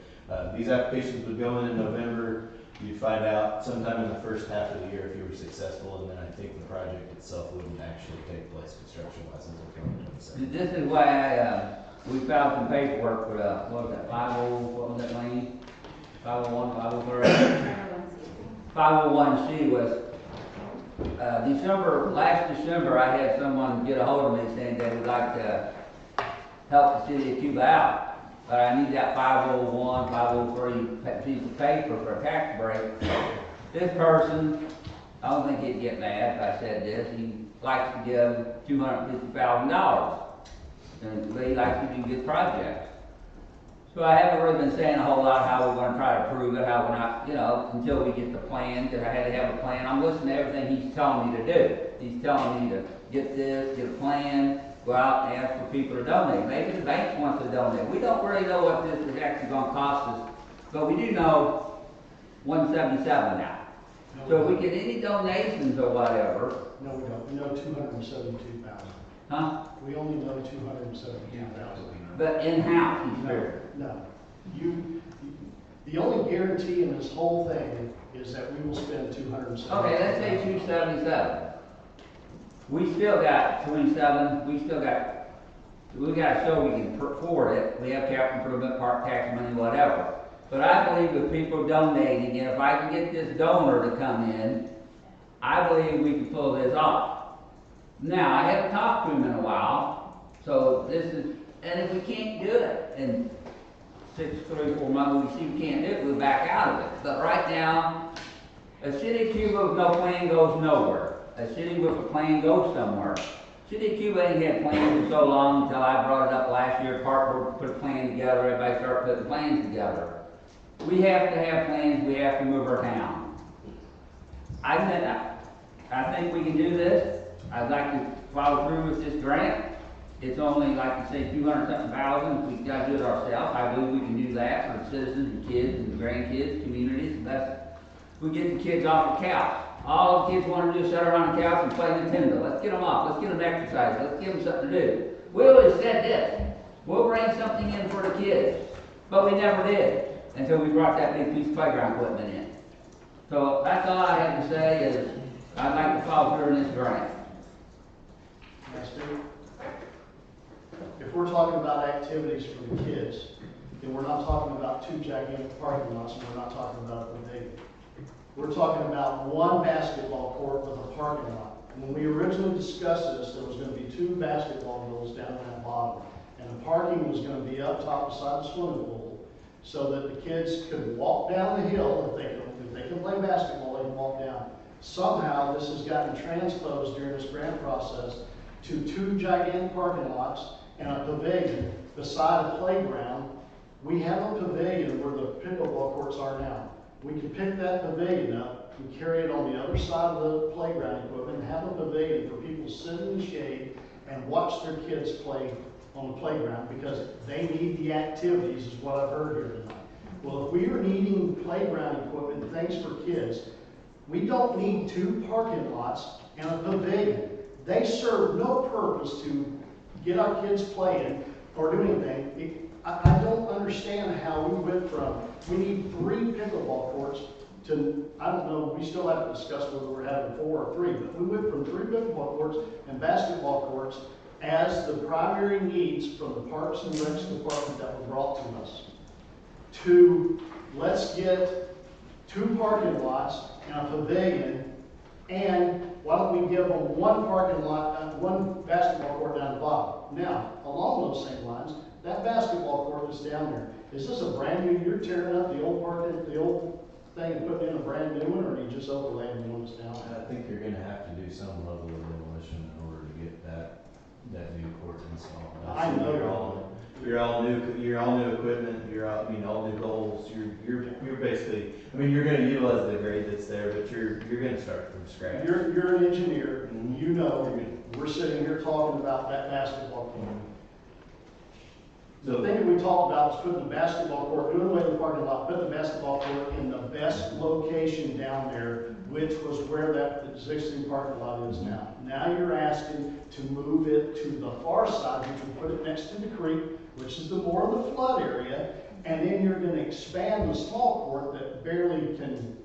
these applications would go in November. You'd find out sometime in the first half of the year if you were successful, and then I think the project itself wouldn't actually take place construction-wise until 2027. This is why we filed some paperwork for, what was that, 501, 503? 501C was, last December, I had someone get a hold of me saying they would like to help the city of Cuba out. But I need that 501, 503 piece of paper for a tax break. This person, I don't think he'd get mad if I said this, he likes to give $250,000. And he likes to do good projects. So I haven't really been saying a whole lot how we're going to try to prove it, how we're not, until we get the plan, because I had to have a plan. I'm listening to everything he's telling me to do. He's telling me to get this, get a plan, go out and ask for people to donate. Maybe the bank wants to donate. We don't really know what this is actually going to cost us, but we do know 177 now. So if we get any donations or whatever. No, we don't. We know 272,000. Huh? We only know 272,000. But in-house, he's fair. No. The only guarantee in this whole thing is that we will spend 270. Okay, let's say 277. We still got 27, we got to show we can afford it. We have capital improvement, park tax money, whatever. But I believe with people donating, and if I can get this donor to come in, I believe we can pull this off. Now, I haven't talked to him in a while, so and if we can't do it in 4 months, we see we can't do it, we'll back out of it. But right now, a city of Cuba with no plan goes nowhere. A city with a plan goes somewhere. City of Cuba ain't had plans for so long until I brought it up last year. Park Board put a plan together, everybody started putting plans together. We have to have plans, we have to move our town. I think we can do this. I'd like to follow through with this grant. It's only, like you say, 200-something thousand. If we gotta do it ourselves, I believe we can do that for the citizens and kids and grandkids, communities. We get the kids off the couch. All the kids want to do is sit around the couch and play Nintendo. Let's get them off. Let's get them exercise. Let's give them something to do. We always said this. We'll bring something in for the kids. But we never did until we brought that big piece of playground equipment in. So that's all I have to say is I'd like to follow through in this grant. If we're talking about activities for the kids, then we're not talking about 2 gigantic parking lots, and we're not talking about the big. We're talking about one basketball court with a parking lot. When we originally discussed this, there was going to be 2 basketball goals down in that bottom. And the parking was going to be up top beside the swimming pool so that the kids could walk down the hill. If they can play basketball, they can walk down. Somehow this has gotten transposed during this grant process to 2 gigantic parking lots and a pavilion beside a playground. We have a pavilion where the pickleball courts are now. We can pick that pavilion up and carry it on the other side of the playground equipment and have a pavilion for people to sit in the shade and watch their kids play on the playground because they need the activities, is what I've heard here tonight. Well, if we are needing playground equipment and things for kids, we don't need 2 parking lots and a pavilion. They serve no purpose to get our kids playing or do anything. I don't understand how we went from, we need 3 pickleball courts to, I don't know, we still have to discuss whether we're having 4 or 3, but we went from 3 pickleball courts and basketball courts as the primary needs from the Parks and Recs department that were brought to us to let's get 2 parking lots and a pavilion, and why don't we give them 1 parking lot, 1 basketball court down the bottom. Now, along those same lines, that basketball court is down there. Is this a brand new, you're tearing up the old the old thing and putting in a brand new one, or are you just overlaying the one that's down there? I think you're gonna have to do some level of demolition in order to get that new court installed. I know. You're all new equipment, I mean, all new goals, you're basically, I mean, you're gonna utilize the grade that's there, but you're gonna start from scratch. You're an engineer, you know, we're sitting here talking about that basketball court. The thing that we talked about was putting the basketball court, doing away with the parking lot, putting the basketball court in the best location down there, which was where that existing parking lot is now. Now you're asking to move it to the far side, which will put it next to the creek, which is the more of the flood area, and then you're going to expand the small court that you can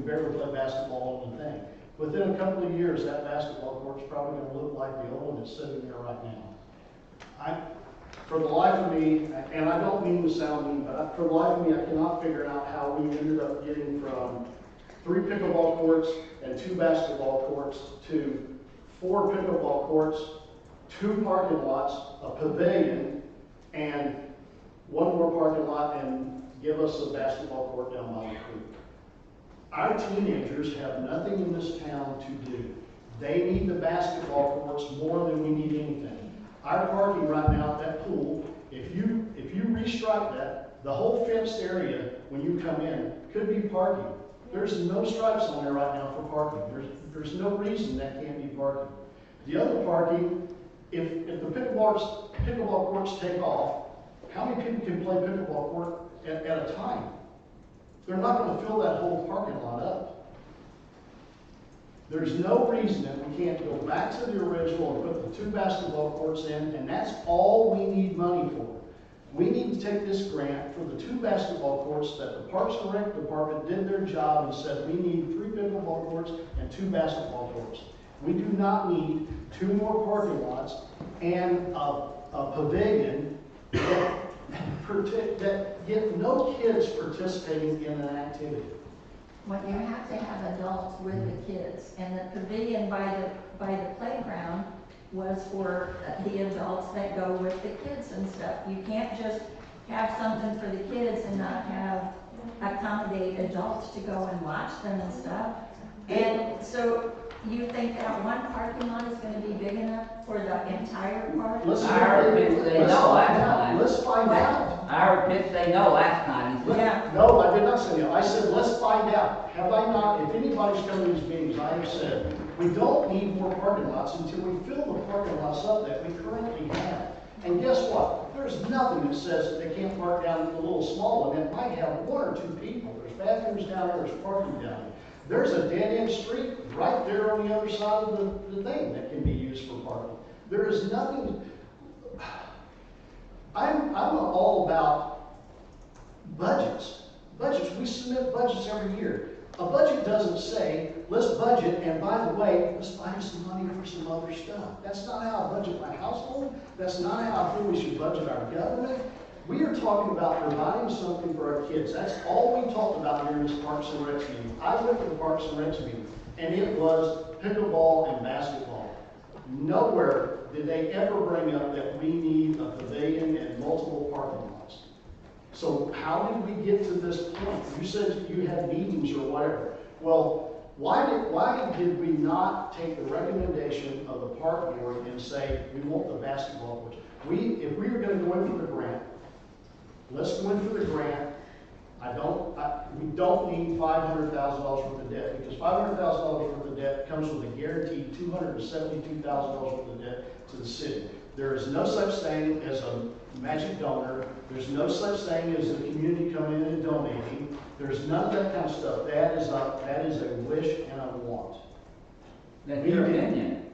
barely play basketball on the thing. Within a couple of years, that basketball court's probably going to look like the old one that's sitting there right now. For the life of me, and I don't mean to sound mean, but for the life of me, I cannot figure out how we ended up getting from 3 pickleball courts and 2 basketball courts to 4 pickleball courts, 2 parking lots, a pavilion, and 1 more parking lot, and give us a basketball court down by the creek. Our teenagers have nothing in this town to do. They need the basketball courts more than we need anything. Our parking right now at that pool, if you restripe that, the whole fenced area when you come in could be parking. There's no stripes on there right now for parking. There's no reason that can't be parking. The other parking, if the pickleball courts take off, how many people can play pickleball court at a time? They're not going to fill that whole parking lot up. There's no reason that we can't go back to the original and put the 2 basketball courts in, and that's all we need money for. We need to take this grant for the 2 basketball courts that the Parks and Rec department did their job and said we need 3 pickleball courts and 2 basketball courts. We do not need 2 more parking lots and a pavilion that get no kids participating in an activity. When you have to have adults with the kids, and the pavilion by the playground was for the adults that go with the kids and stuff. You can't just have something for the kids and not accommodate adults to go and watch them and stuff. And so you think that 1 parking lot is going to be big enough for the entire park? Our kids say no last time. Let's find out. Our kids say no last time. Yeah. No, I did not say no. I said, let's find out. Have I not, if anybody's come to these meetings, I have said, we don't need more parking lots until we fill the parking lots up that we currently have. And guess what? There's nothing that says that they can't park down the little small one. It might have 1 or 2 people. There's bathrooms down there, there's parking down there. There's a dead-end street right there on the other side of the thing that can be used for parking. There is nothing. I'm all about budgets. Budgets, we submit budgets every year. A budget doesn't say, let's budget, and by the way, let's find some money for some other stuff. That's not how I budget my household. That's not how I feel we should budget our government. We are talking about providing something for our kids. That's all we talked about during this Parks and Recs meeting. I went to the Parks and Recs meeting, and it was pickleball and basketball. Nowhere did they ever bring up that we need a pavilion and multiple parking lots. So how did we get to this point? You said you had meetings or whatever. Well, why did we not take the recommendation of the park board and say we want the basketball courts? If we were going to go in for the grant, let's go in for the grant. We don't need $500,000 worth of debt, because $500,000 worth of debt comes with a guaranteed $272,000 worth of debt to the city. There is no such thing as a magic donor. There's no such thing as the community coming in and donating. There's none of that kind of stuff. That is a wish and a want. That's your opinion.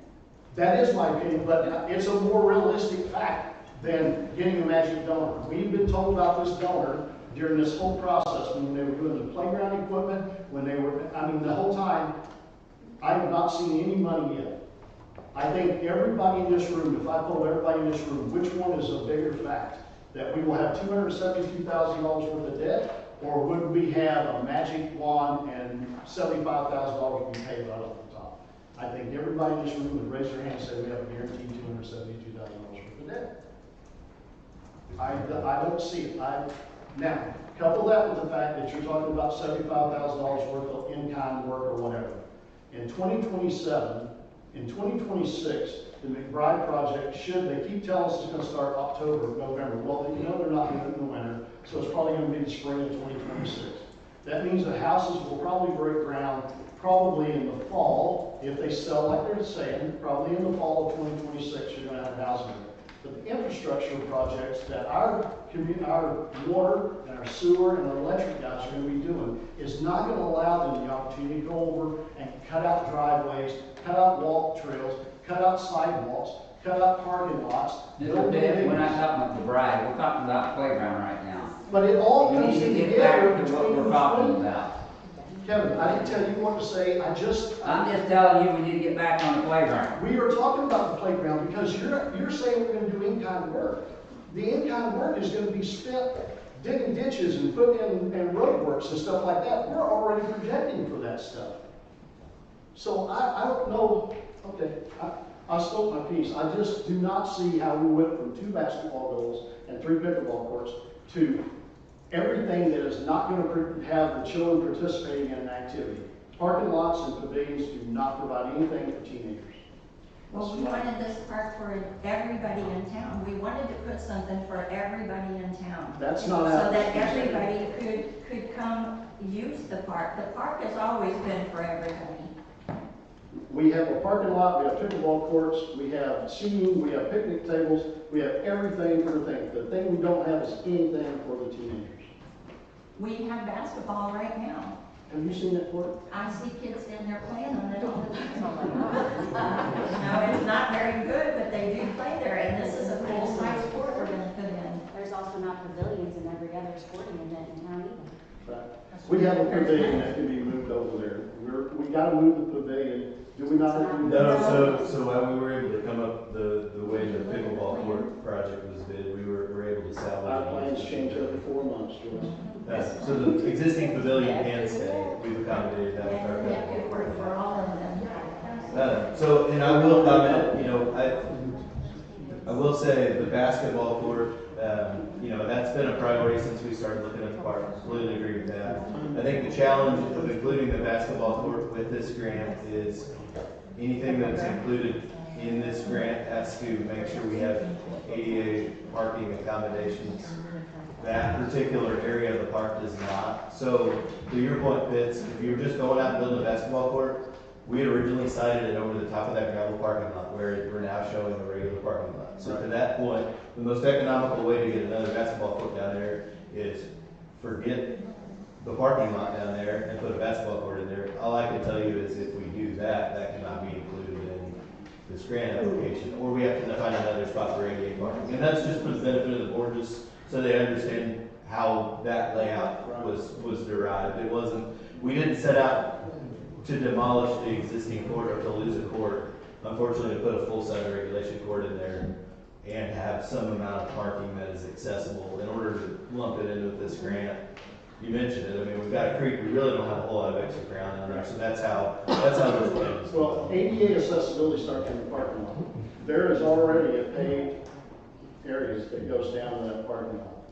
That is my opinion, but it's a more realistic fact than getting a magic donor. We've been told about this donor during this whole process, when they were doing the playground equipment, the whole time. I have not seen any money yet. I think everybody in this room, if I poll everybody in this room, which one is a bigger fact? That we will have $272,000 worth of debt, or would we have a magic wand and $75,000 be paid right off the top? I think everybody in this room would raise their hand and say we have a guaranteed $272,000 worth of debt. I don't see it. Now, couple that with the fact that you're talking about $75,000 worth of in-kind work or whatever. In 2027, in 2026, the McBride project they keep telling us it's going to start October, November. Well, they're not doing it in the winter, so it's probably going to be the spring of 2026. That means the houses will probably break ground probably in the fall. If they sell like they're saying, probably in the fall of 2026, you're going to have housing there. But the infrastructure projects that our water and our sewer and our electric guys are going to be doing is not going to allow them the opportunity to go over and cut out driveways, cut out walk trails, cut out sidewalks, cut out parking lots. Mr. Pitt, we're not talking about the bride, we're talking about playground right now. But it all We comes need to get together back to what we're talking about. Kevin, I didn't tell you what to say. I'm just telling you, we need to get back on the playground. We are talking about the playground because you're saying we're going to do in-kind work. The in-kind work is going to be spent digging ditches and putting in roadworks and stuff like that. We're already projecting for that stuff. So I don't know. Okay, I spoke my piece. I just do not see how we went from 2 basketball goals and 3 pickleball courts to everything that is not going to have the children participating in an activity. Parking lots and pavilions do not provide anything for teenagers. Well, we wanted this park for everybody in town. We wanted to put something for everybody in town. That's not so that everybody could come use the park. The park has always been for everybody. We have a parking lot, we have pickleball courts, we have seating, we have picnic tables, we have everything for the thing. The thing we don't have is anything for the teenagers. We have basketball right now. Have you seen that court? I see kids down there playing on it all the time. It's not very good, but they do play there, and this is a full-size court we're going to put in. There's also not pavilions in every other sporting event in town either. Right. We have a pavilion that can be moved over there. We got to move the pavilion. Do we not have to do that? No, so while we were able to come up the way the pickleball court project was bid, we were able to salvage. Our plans change every 4 months, Joyce. So the existing pavilion can stay. We've accommodated that with our pickleball court. For all of them. So, and I will comment, I will say the basketball court, that's been a priority since we started looking at the park. Completely agree with that. I think the challenge of including the basketball court with this grant is anything that's included in this grant has to make sure we have ADA parking accommodations. That particular area of the park does not. So, to your point, Pitts, if you were just going out and building a basketball court, we had originally sited it over the top of that gravel parking lot where we're now showing a regular parking lot. So to that point, the most economical way to get another basketball court down there is forget the parking lot down there and put a basketball court in there. All I can tell you is if we do that, that cannot be included in this grant application, or we have to find another spot for ADA parking. And that's just for the benefit of the board, just so they understand how that layout was derived. It wasn't, we didn't set out to demolish the existing court or to lose a court. Unfortunately, to put a full-size regulation court in there and have some amount of parking that is accessible in order to lump it in with this grant. You mentioned it, I mean, we've got a creek, we really don't have a whole lot of extra ground in there, so that's how those plans. Well, ADA accessibility starts in the parking lot. There is already a paved areas that goes down to that parking lot.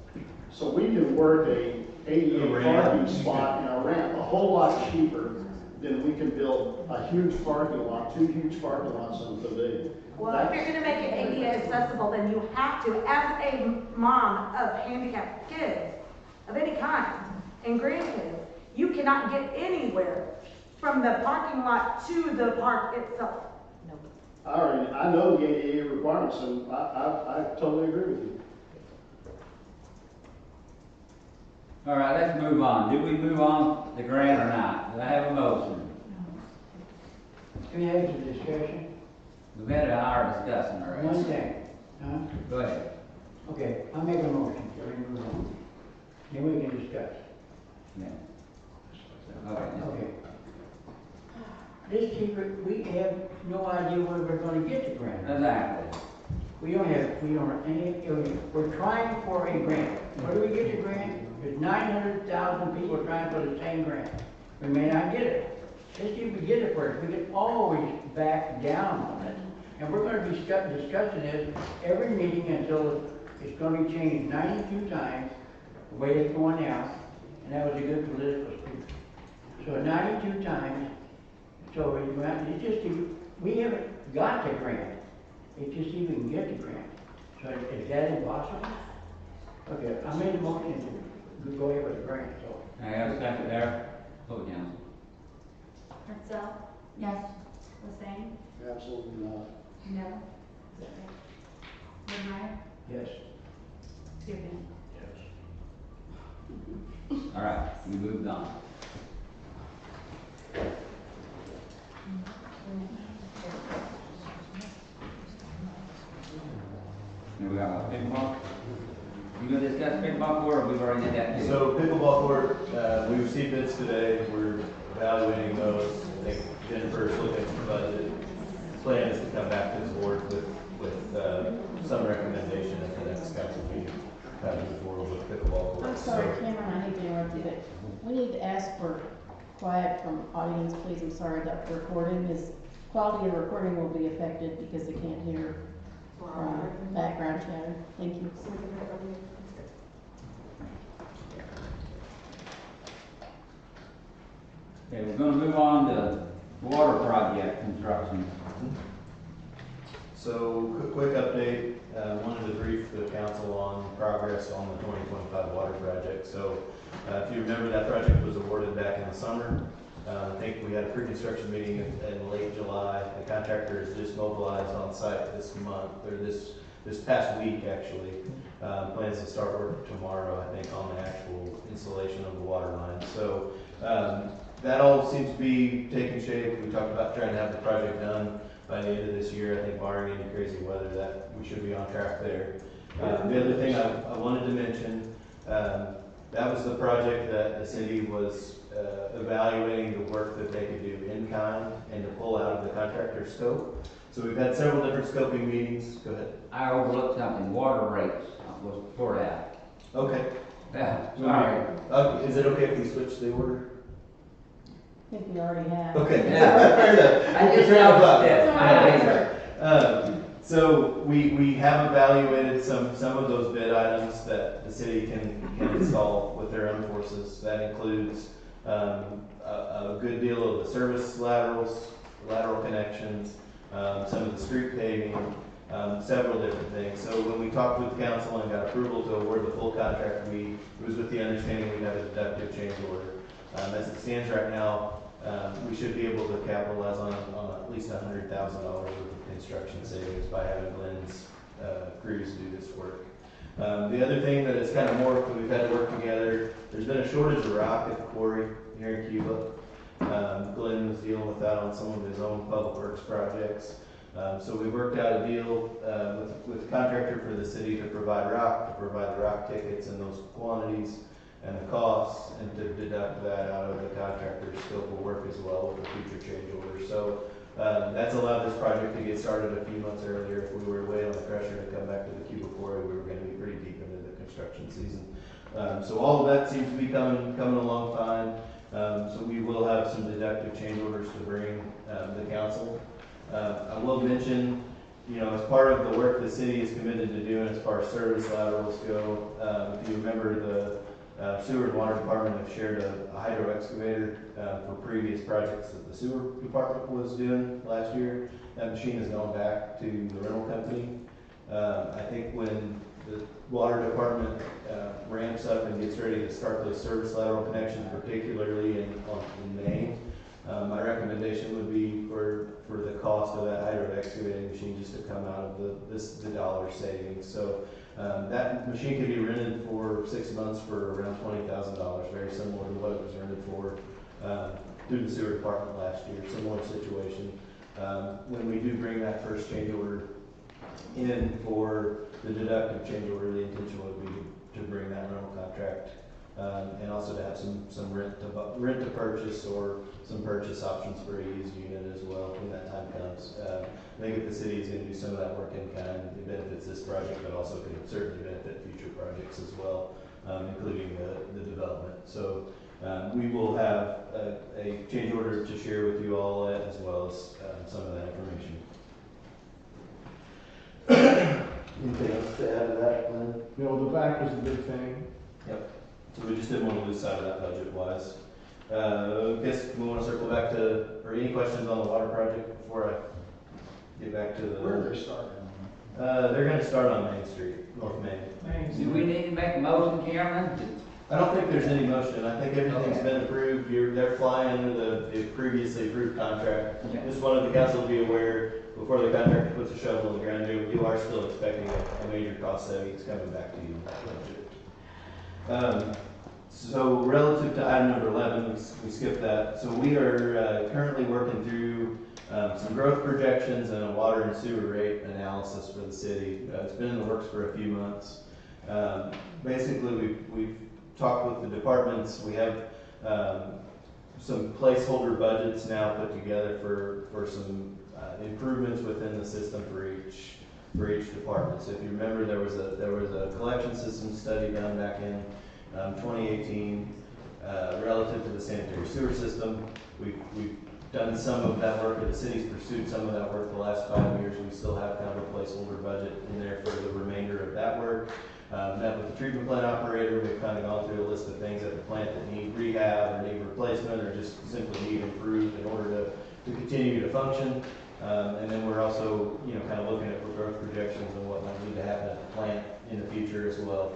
So we can work a ADA parking spot and a ramp a whole lot cheaper than we can build a huge parking lot, 2 huge parking lots on the pavilion. Well, if you're gonna make it ADA accessible, then you have to, as a mom of handicapped kids of any kind and grandkids, you cannot get anywhere from the parking lot to the park itself. I know the ADA requirements, and I totally agree with you. All right, let's move on. Do we move on the grant or not? Do I have a motion? Can we have some discussion? We've had an hour discussing already. One thing, huh? Go ahead. Okay, I'll make a motion, we move on. Then we can discuss. Yeah. Okay. Okay. This cheaper, we have no idea where we're gonna get the grant. Exactly. We don't have any, we're trying for a grant. Where do we get the grant? There's 900,000 people trying for the same grant. We may not get it. Let's see if we get it first. We can always back down on it. And we're gonna be discussing this every meeting until it's gonna be changed 92 times, the way it's going now. And that was a good political speech. So 92 times, so it's just, we haven't got the grant. It's just even can get the grant. So is that impossible? Okay, I made a motion to go ahead with the grant, so. I have a second there. Vote council. Hurtsell? Yes. Hussein? Absolutely not. No. Woodmeyer? Yes. Given. All right, we moved on. And we got a pickleball. You gonna discuss pickleball court, or we've already did that? So pickleball court, we received bids today, we're evaluating those. I think Jennifer's looking at the budget. The plan is to come back to the board with some recommendation at the next council meeting. Move forward with pickleball court. I'm sorry, Cameron, I need to interrupt you, but we need to ask for quiet from audience, please. I'm sorry, that recording is, quality of the recording will be affected because they can't hear background chatter. Thank you. Okay, we're gonna move on to water project construction. So, quick update, wanted to brief the council on progress on the 2025 water project. So, if you remember, that project was awarded back in the summer. I think we had a pre-construction meeting in late July. The contractor is just mobilized on site this month, or this past week actually. Plans to start work tomorrow, I think, on the actual installation of the water line. So, that all seems to be taking shape. We talked about trying to have the project done by the end of this year. I think barring any crazy weather, that we should be on track there. The other thing I wanted to mention, that was the project that the city was evaluating the work that they could do in kind and to pull out of the contractor scope. So we've had several different scoping meetings. Go ahead. I overlooked something, water rates was poured out. Okay. Yeah, sorry. Is it okay if we switch the order? I think we already have. Okay. Yeah. Fair enough. I just noticed it. So we have evaluated some of those bid items that the city can install with their own forces. That includes a good deal of the service lateral connections, some of the street paving, several different things. So when we talked with council and got approval to award the full contract, it was with the understanding we'd have a deductive change order. As it stands right now, we should be able to capitalize on at least $100,000 worth of construction savings by having Glenn's crews do this work. The other thing that is kind of more, we've had to work together, there's been a shortage of rock at the quarry here in Cuba. Glenn was dealing with that on some of his own public works projects. So we worked out a deal with the contractor for the city to provide the rock tickets and those quantities and the costs, and to deduct that out of the contractor's scope of work as well with the future change order. So That's allowed this project to get started a few months earlier. If we were to wait on the crusher to come back to the cubic quarry, we were gonna be pretty deep into the construction season. So all of that seems to be coming along fine. So we will have some deductive change orders to bring the council. I will mention, as part of the work the city is committed to doing as far as service laterals go, if you remember, the sewer and water department have shared a hydro excavator for previous projects that the sewer department was doing last year. That machine has gone back to the rental company. I think when the water department ramps up and gets ready to start those service lateral connections, particularly in Maine, my recommendation would be for the cost of that hydro excavating machine just to come out of the dollar savings. So that machine can be rented for 6 months for around $20,000, very similar to what it was rented for through the sewer department last year. Similar situation. When we do bring that first change order in for the deductive change order, the intention would be to bring that rental contract and also to have some rent to purchase or some purchase options for a used unit as well when that time comes. I think if the city is going to do some of that work in kind, it benefits this project, but also can certainly benefit future projects as well, including the development. So we will have a change order to share with you all as well as some of that information. Anything else to add to that, Glenn? The back was a big thing. Yep. So we just didn't want to lose sight of that budget-wise. Guess we want to circle back to, or any questions on the water project before I get back to the... Where are they starting? They're going to start on Main Street, North Main. Do we need to make a motion, Chairman? I don't think there's any motion. I think everything's been approved. They're flying under the previously approved contract. Okay. Just wanted the council to be aware, before the contractor puts a shovel in the ground, you are still expecting a major cost savings coming back to you in that budget. So relative to item number 11, we skipped that. So we are currently working through some growth projections and a water and sewer rate analysis for the city. It's been in the works for a few months. Basically, we've talked with the departments. We have some placeholder budgets now put together for some improvements within the system for each department. So if you remember, there was a collection system study done back in 2018 relative to the sanitary sewer system. We've done some of that work, or the city's pursued some of that work the last 5 years. We still have kind of a placeholder budget in there for the remainder of that work. Met with the treatment plant operator. We've kind of gone through a list of things at the plant that need rehab or need replacement or just simply need improved in order to continue to function. And then we're also, kind of looking at growth projections and what might need to happen at the plant in the future as well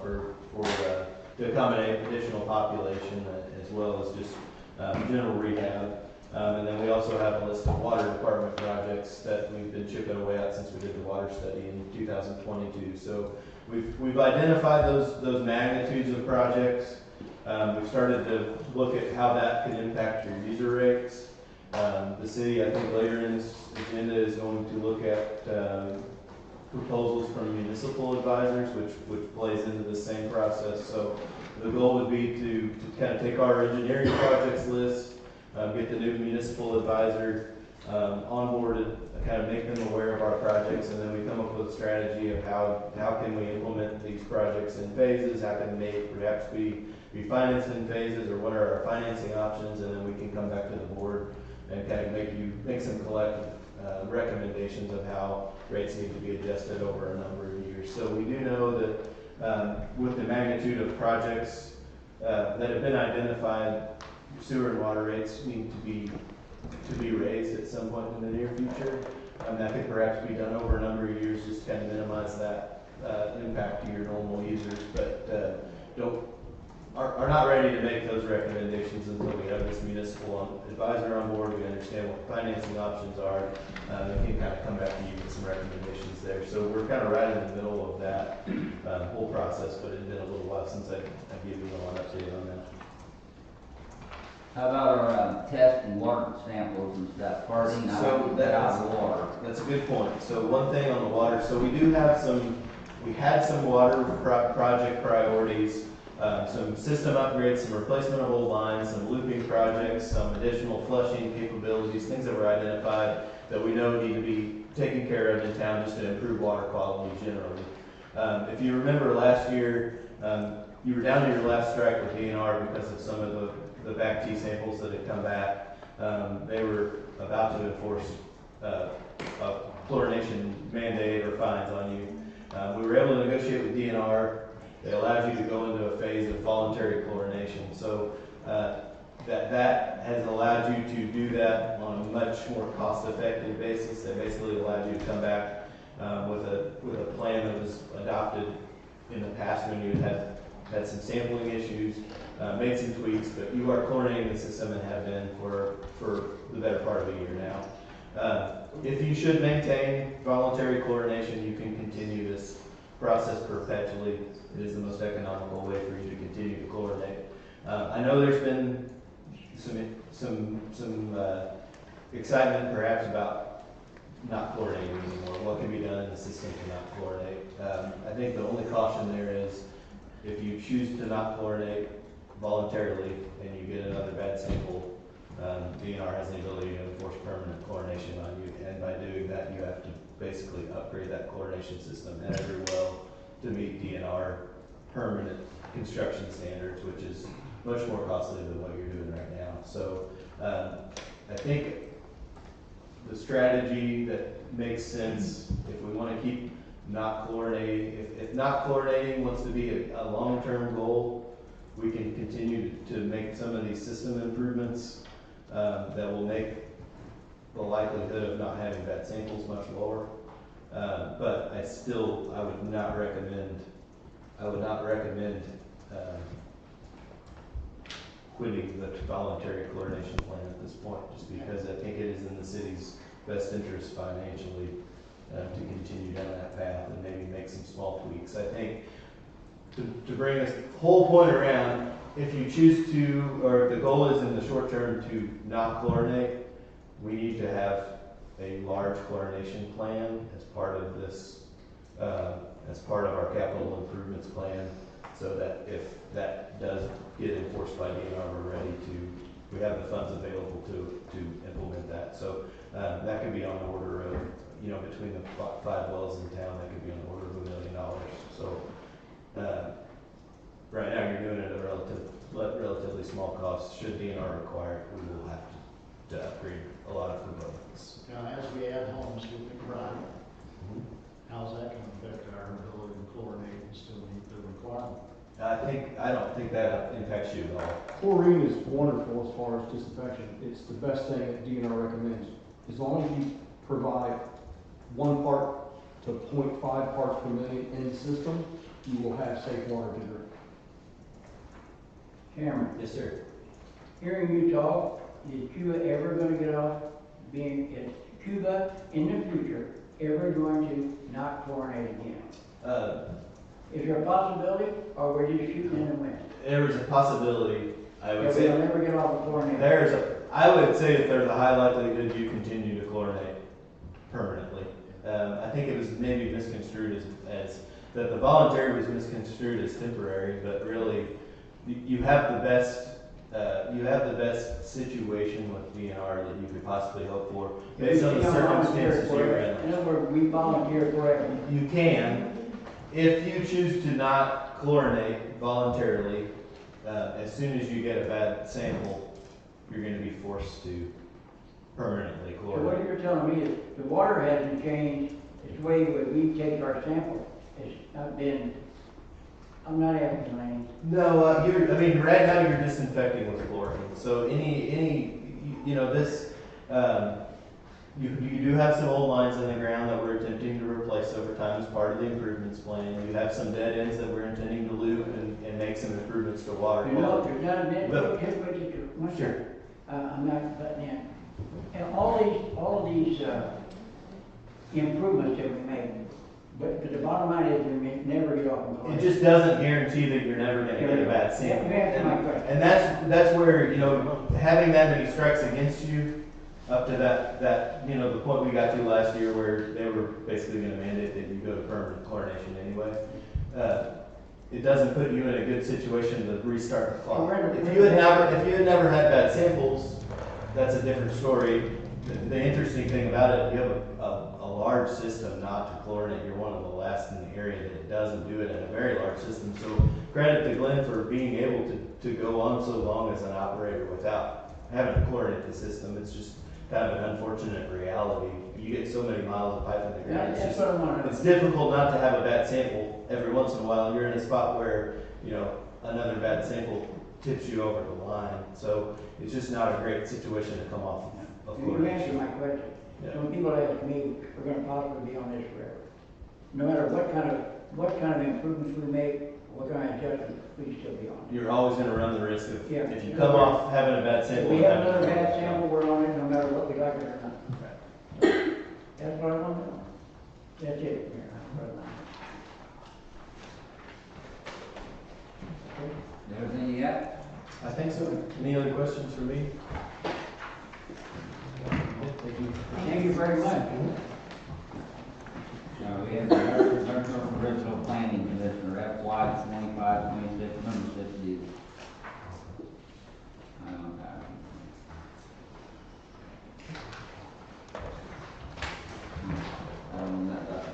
to accommodate additional population as well as just general rehab. And then we also have a list of water department projects that we've been chipping away at since we did the water study in 2022. So we've identified those magnitudes of projects. We've started to look at how that could impact your user rates. The city, I think later in this agenda, is going to look at proposals from municipal advisors, which plays into the same process. So the goal would be to kind of take our engineering projects list, get the new municipal advisor onboarded, kind of make them aware of our projects, and then we come up with a strategy of how can we implement these projects in phases, how can they perhaps be financed in phases, or what are our financing options, and then we can come back to the board and kind of make some collective recommendations of how rates need to be adjusted over a number of years. So we do know that with the magnitude of projects that have been identified, sewer and water rates need to be raised at some point in the near future. That could perhaps be done over a number of years just to kind of minimize that impact to your normal users, but are not ready to make those recommendations until we have this municipal advisor on board. We understand what the financing options are, and can kind of come back to you with some recommendations there. So we're kind of right in the middle of that whole process, but it's been a little while since I gave you an update on that. How about our testing water samples and stuff, farting out of water? That's a good point. So one thing on the water, so we had some water project priorities some system upgrades, some replacement of old lines, some looping projects, some additional flushing capabilities, things that were identified that we know need to be taken care of in town just to improve water quality generally. If you remember last year, you were down to your last strike with DNR because of some of the back T samples that had come back. They were about to enforce a chlorination mandate or fines on you. We were able to negotiate with DNR. They allowed you to go into a phase of voluntary chlorination. So that has allowed you to do that on a much more cost-effective basis. They basically allowed you to come back with a plan that was adopted in the past when you had some sampling issues, made some tweaks, but you are chlorinating the system and have been for the better part of a year now. If you should maintain voluntary chlorination, you can continue this process perpetually. It is the most economical way for you to continue to chlorinate. I know there's been some excitement perhaps about not chlorinating anymore. What can be done in the system to not chlorinate? I think the only caution there is if you choose to not chlorinate voluntarily and you get another bad sample, DNR has the ability to enforce permanent chlorination on you, and by doing that, you have to basically upgrade that chlorination system at every well to meet DNR permanent construction standards, which is much more costly than what you're doing right now. So I think the strategy that makes sense, if we want to keep not chlorinating, if not chlorinating wants to be a long-term goal, we can continue to make some of these system improvements that will make the likelihood of not having bad samples much lower. But I would not recommend quitting the voluntary chlorination plan at this point, just because I think it is in the city's best interest financially to continue down that path and maybe make some small tweaks. I think to bring this whole point around, if you choose to, or if the goal is in the short term to not chlorinate, we need to have a large chlorination plan as part of this, as part of our capital improvements plan, so that if that does get enforced by DNR, we have the funds available to implement that. So that could be on the order of, between the 5 wells in town, that could be on the order of $1 million. So right now you're doing it at a relatively small cost. Should DNR require it, we will have to upgrade a lot of components. Now, as we add homes with the brine, how's that going to affect our ability to chlorinate and still meet the requirement? I don't think that impacts you at all. Chlorine is wonderful as far as disinfection. It's the best thing that DNR recommends. As long as you provide 1 part to 0.5 parts per million in the system, you will have safe water to drink. Chairman, Yes, sir. hearing you talk, is Cuba ever going to get off being, is Cuba in the future ever going to not chlorinate again? Is there a possibility, or we're just shooting in the wind? There is a possibility, I would That say. we'll never get off the chlorinate? I would say that there's a high likelihood you continue to chlorinate permanently. I think it was maybe misconstrued as that the voluntary was misconstrued as temporary, but really you have the best situation with DNR that you could possibly hope for based on the circumstances you're in. In other words, we volunteer forever. You can, if you choose to not chlorinate voluntarily, as soon as you get a bad sample, you're going to be forced to permanently chlorinate. So what you're telling me is the water hasn't changed. It's the way that we take our sample. It's not been, I'm not asking Lane. No, right now you're disinfecting with chlorine. So you do have some old lines in the ground that we're attempting to replace over time as part of the improvements plan. You have some dead ends that we're intending to loop and make some improvements to water quality. There's not a bit, Sure. I'm not butting in. And all of these improvements that we make, but the bottom line is we may never get off the It just doesn't guarantee that you're never going to get a bad sample. And that's where, having that many strikes against you up to that the point we got to last year where they were basically going to mandate that you go to permanent chlorination anyway. it doesn't put you in a good situation to restart the clock. Where- If you had never had bad samples, that's a different story. The interesting thing about it, you have a large system not to chlorinate. You're one of the last in the area that doesn't do it in a very large system. So credit to Glenn for being able to go on so long as an operator without having to chlorinate the system. It's just kind of an unfortunate reality. You get so many miles of pipe in the ground. It's That's just, what I wanna know. it's difficult not to have a bad sample every once in a while. You're in a spot where, you know, another bad sample tips you over the line. So it's just not a great situation to come off of. You answered my question. Yeah. So when people ask me, we're gonna possibly be on this forever. No matter what kind of improvements we make, what kind of adjustments, we still be on it. You're always gonna run the risk of, Yeah. if you come off having a bad If sample. we have another bad sample, we're on it, no matter what we like it or not. That's what I want to know. That's it, Mayor. That's what I want. Everything you got? I think so. Any other questions for me? Thank you very much. We have the Nursery Original Planning Commissioner, FY 25-26 membership dues. I don't know. I don't know that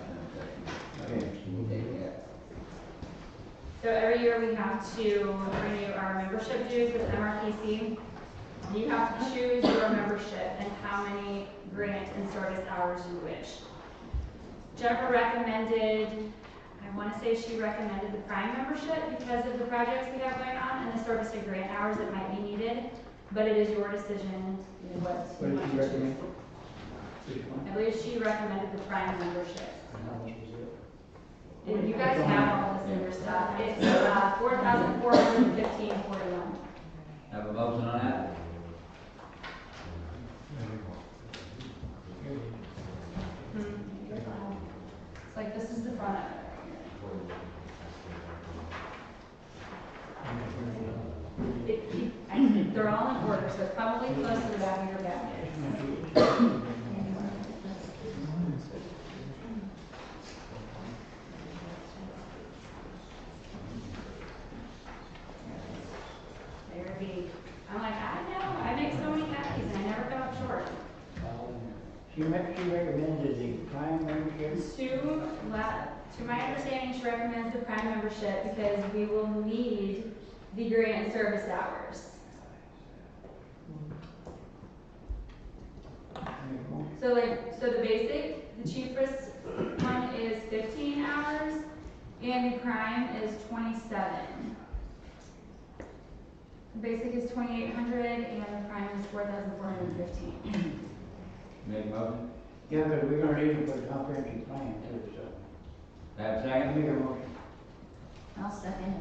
So every year we have to renew our membership dues with MRPC. You have to choose your membership and how many grant and service hours you wish. Jennifer recommended, I want to say she recommended the Prime membership because of the projects we have going on and the service and grant hours that might be needed, but it is your decision what you What want did to you choose. recommend? Which one? I believe she recommended the Prime membership. And how much was it? And you guys have all this in your stuff. It's $4,415.41. Have a motion on that? It's like this is the front of it. They're all in order, so it's probably close to the back of your bag. I'm like, I know, I make so many khakis and I never come up short. She recommended the Prime membership. To my understanding, she recommends the Prime membership because we will need the grant and service hours. So the basic, the cheapest one is 15 hours and the Prime is 27. The basic is 2,800 and the Prime is 4,415. Make a motion? Yeah, but we're gonna need it for the comprehensive plan too, so. Have a second? Make a motion. I'll second it.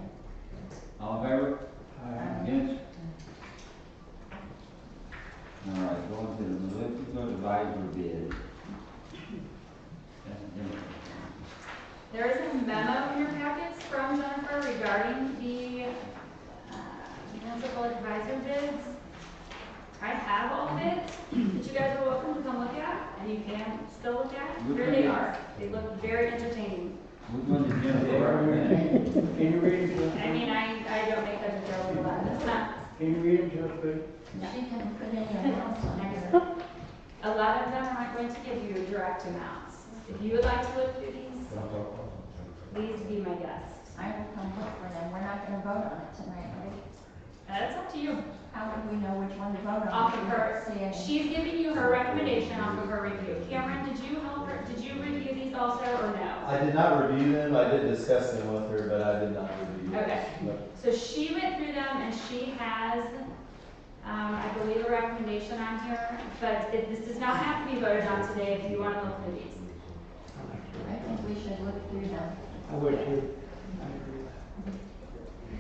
All in favor? Aye. Against? All right, going to the municipal advisor bid. That's Jennifer. There is a memo in your packets from Jennifer regarding the municipal advisor bids. I have all bids that you guys are welcome to come look at, and you can still look at. Here they are. They look very entertaining. Which one did Jennifer recommend? Can you read it to us? I mean, I don't make such a terrible lot. It's not. Can you read it to us, please? She can put in your notes on there. A lot of them are not going to give you direct amounts. If you would like to look through these, please be my guest. I will come look for them. We're not gonna vote on it tonight, right? That's up to you. How would we know which one to vote on? Off of her, See it. she's giving you her recommendation off of her review. Cameron, did you help her, did you review these also, or no? I did not review them. I did discuss them with her, but I did not review them. Okay. But So she went through them and she has, I believe, a recommendation on here, but this does not have to be voted on today if you want to look through these. I think we should look through them. I would too. I agree.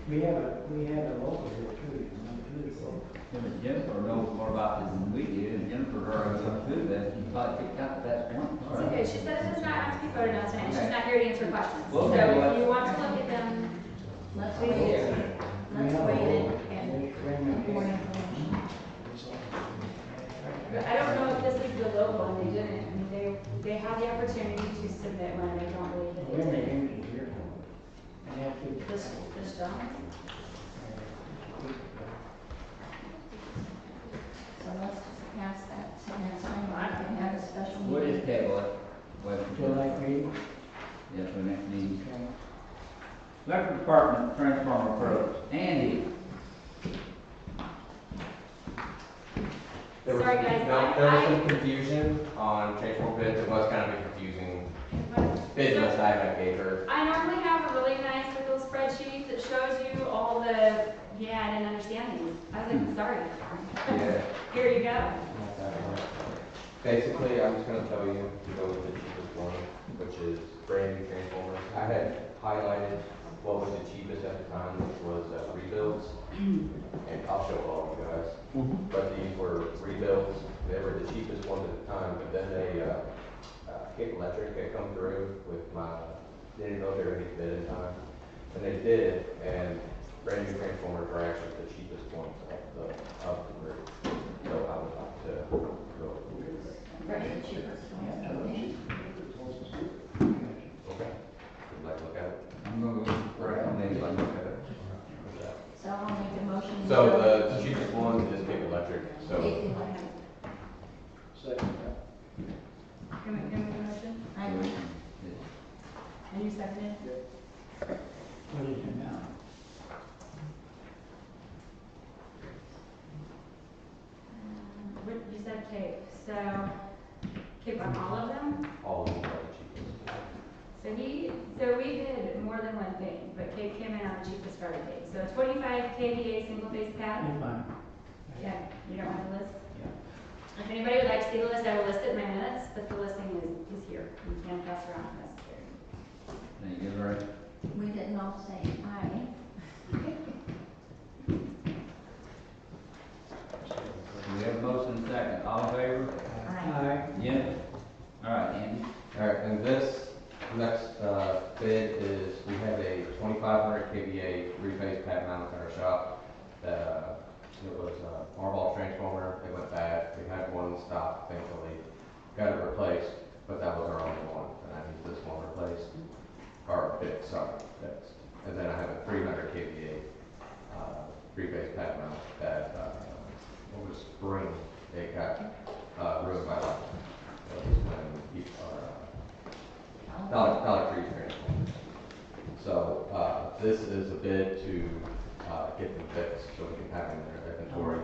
We have a local here too, number 2 is local. Yeah, but Jennifer knows more about this than we do, and Jennifer already went through that, she probably picked out the best one. It's okay, she said it does not have to be voted on tonight, she's not here to answer questions. Well, So okay, if you want to look at them, Let's please wait it. do. Let's wait it and Let's bring get them more here. information. But I don't know if this is the local, and they didn't, I mean, they had the opportunity to submit one, and I don't believe that they Women did. James is here. And that's it. this done? So let's just pass that to next time, I can have a special meeting. We'll just table it. Till next meeting? Yeah, for next meeting. Electric Department transformer approach. Andy? There was, Sorry, guys, there was some confusion on transformer bids. It was kind of a confusing bid list I gave her. I normally have a really nice little spreadsheet that shows you all the, yeah, I didn't understand these. I was like, sorry. Yeah. Here you go. Basically, I'm just gonna tell you to go with the cheapest one, which is brand new transformers. I had highlighted what was the cheapest at the time, which was rebuilds. And I'll show all of you guys. But these were rebuilds. They were the cheapest ones at the time, but then they, Cape Electric had come through with they didn't know if they were gonna get bid in time. And they did, and brand new transformers are actually the cheapest ones of the group. So I would like to go with these. Right, the cheapest one. Okay. Would you like to look at it? I'm gonna go right. Maybe like look at it. So I'll make a motion. So the cheapest one is Cape Electric, so. Second. Can we make a motion? I agree. And you seconded? What is it now? What, you said Cape, so Cape on all of them? All of them are the cheapest. So we did more than one thing, but Cape came in on the cheapest starting date. So 25 kVA single phase pad. That's fine. Yeah, you don't want the list? Yeah. If anybody would like to see the list, I will list it in my minutes, but the listing is here. You can pass around if necessary. Thank you, Lori. We didn't all say aye. We have a motion and a second. All in favor? Aye. Yes. All right, Andy. All right, and this next bid is, we have a 2500 kVA three-phase pad mount in our shop. It was a Marble transformer. It went bad. We had one in stock, thankfully. Got it replaced, but that was our only one, and I need this one replaced. Or fixed, sorry, fixed. And then I have a 300 kVA three-phase pad mount that over the spring it got ruined by lightning. It was when Dollar Tree transformer. So this is a bid to get them fixed so we can have them in their inventory.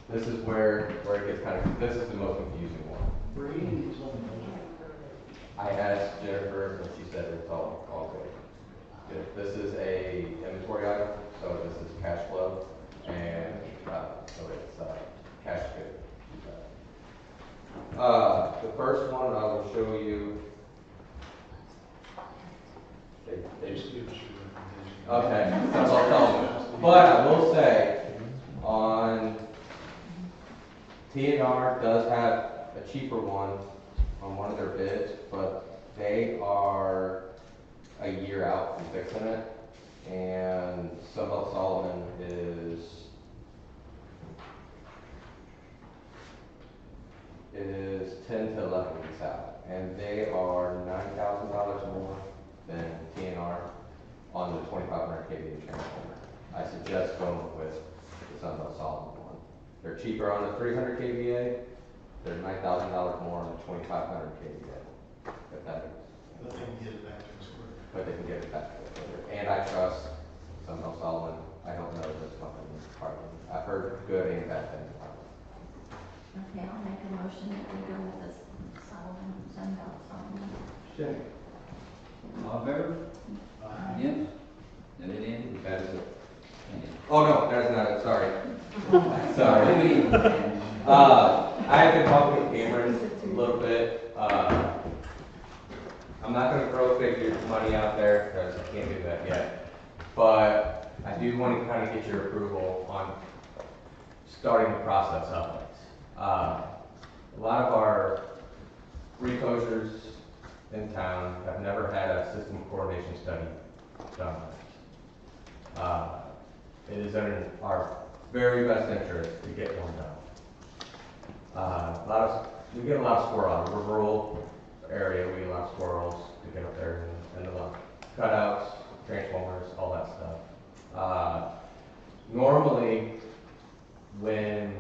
This is where it gets kind of, this is the most confusing one. I asked Jennifer, and she said it's all good. This is a inventory item, so this is cash flow, and so it's cash good. The first one I will show you. Okay, that's all I'll tell you. But I will say, on TNR does have a cheaper one on one of their bids, but they are a year out from fixing it. And Sunbelt Solomon is 10 to 11 weeks out, and they are $9,000 more than TNR on the 2500 kVA transformer. I suggest going with the Sunbelt Solomon one. They're cheaper on the 300 kVA. They're $9,000 more on the 2500 kVA. If that is. But they can get it back to us quicker. But they can get it back to us quicker. And I trust Sunbelt Solomon. I don't know this company hardly. I've heard good and bad things about it. Okay, I'll make a motion that we go with this Sunbelt Solomon. Second. All in favor? Yes. That it, Andy? That is it. Oh no, that's not it. Sorry. Sorry. I've been talking with Cameron a little bit. I'm not going to throw figure money out there because I can't do that yet. But I do want to kind of get your approval on starting the process of it. A lot of our reclosures in town have never had a system coordination study done. It is in our very best interest to get one done. We get a lot of squirrels. We're a rural area. We get a lot of squirrels to get up there in the cutouts, transformers, all that stuff. Normally, when